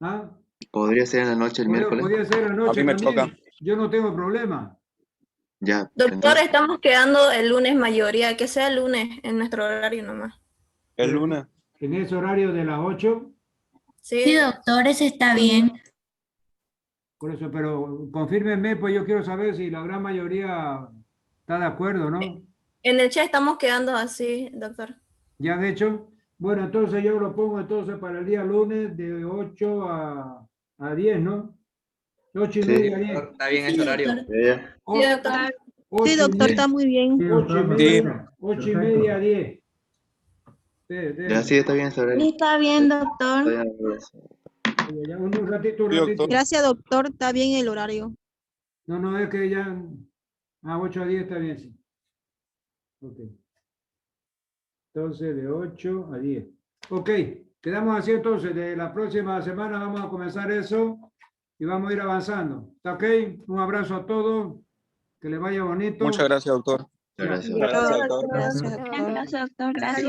¿Ah? ¿Podría ser en la noche el miércoles? Podría ser en la noche A mí me también. toca. Yo no tengo problema. Ya, Doctor, entonces, estamos quedando el lunes mayoría, que sea el lunes en nuestro horario nomás. El lunes. En ese horario de las 8, Sí, doctor, ese está bien. por eso, pero confírmenme, pues yo quiero saber si la gran mayoría está de acuerdo, ¿no? en el chat estamos quedando así, doctor. ¿Ya han hecho? Bueno, entonces yo lo pongo entonces para el día lunes de 8 a 10, ¿no? 8:30 a 10. Está bien ese horario. ya. Sí, doctor. Sí, doctor, está muy bien. 8:30 a 10. Ya sí, está bien ese horario. Está bien, Está doctor. bien, Ya, un ratito, Sí, doctor. Gracias, doctor. Está bien el horario. No, es que ya a 8 a 10 está bien, sí. Ok. Entonces, de 8 a 10. Ok, quedamos así entonces. De la próxima semana vamos a comenzar eso y vamos a ir avanzando. ¿Está ok? Un abrazo a todos. Que les vaya bonito. Muchas gracias, doctor. Muchas gracias. Gracias, doctor. Gracias, doctor. Gracias.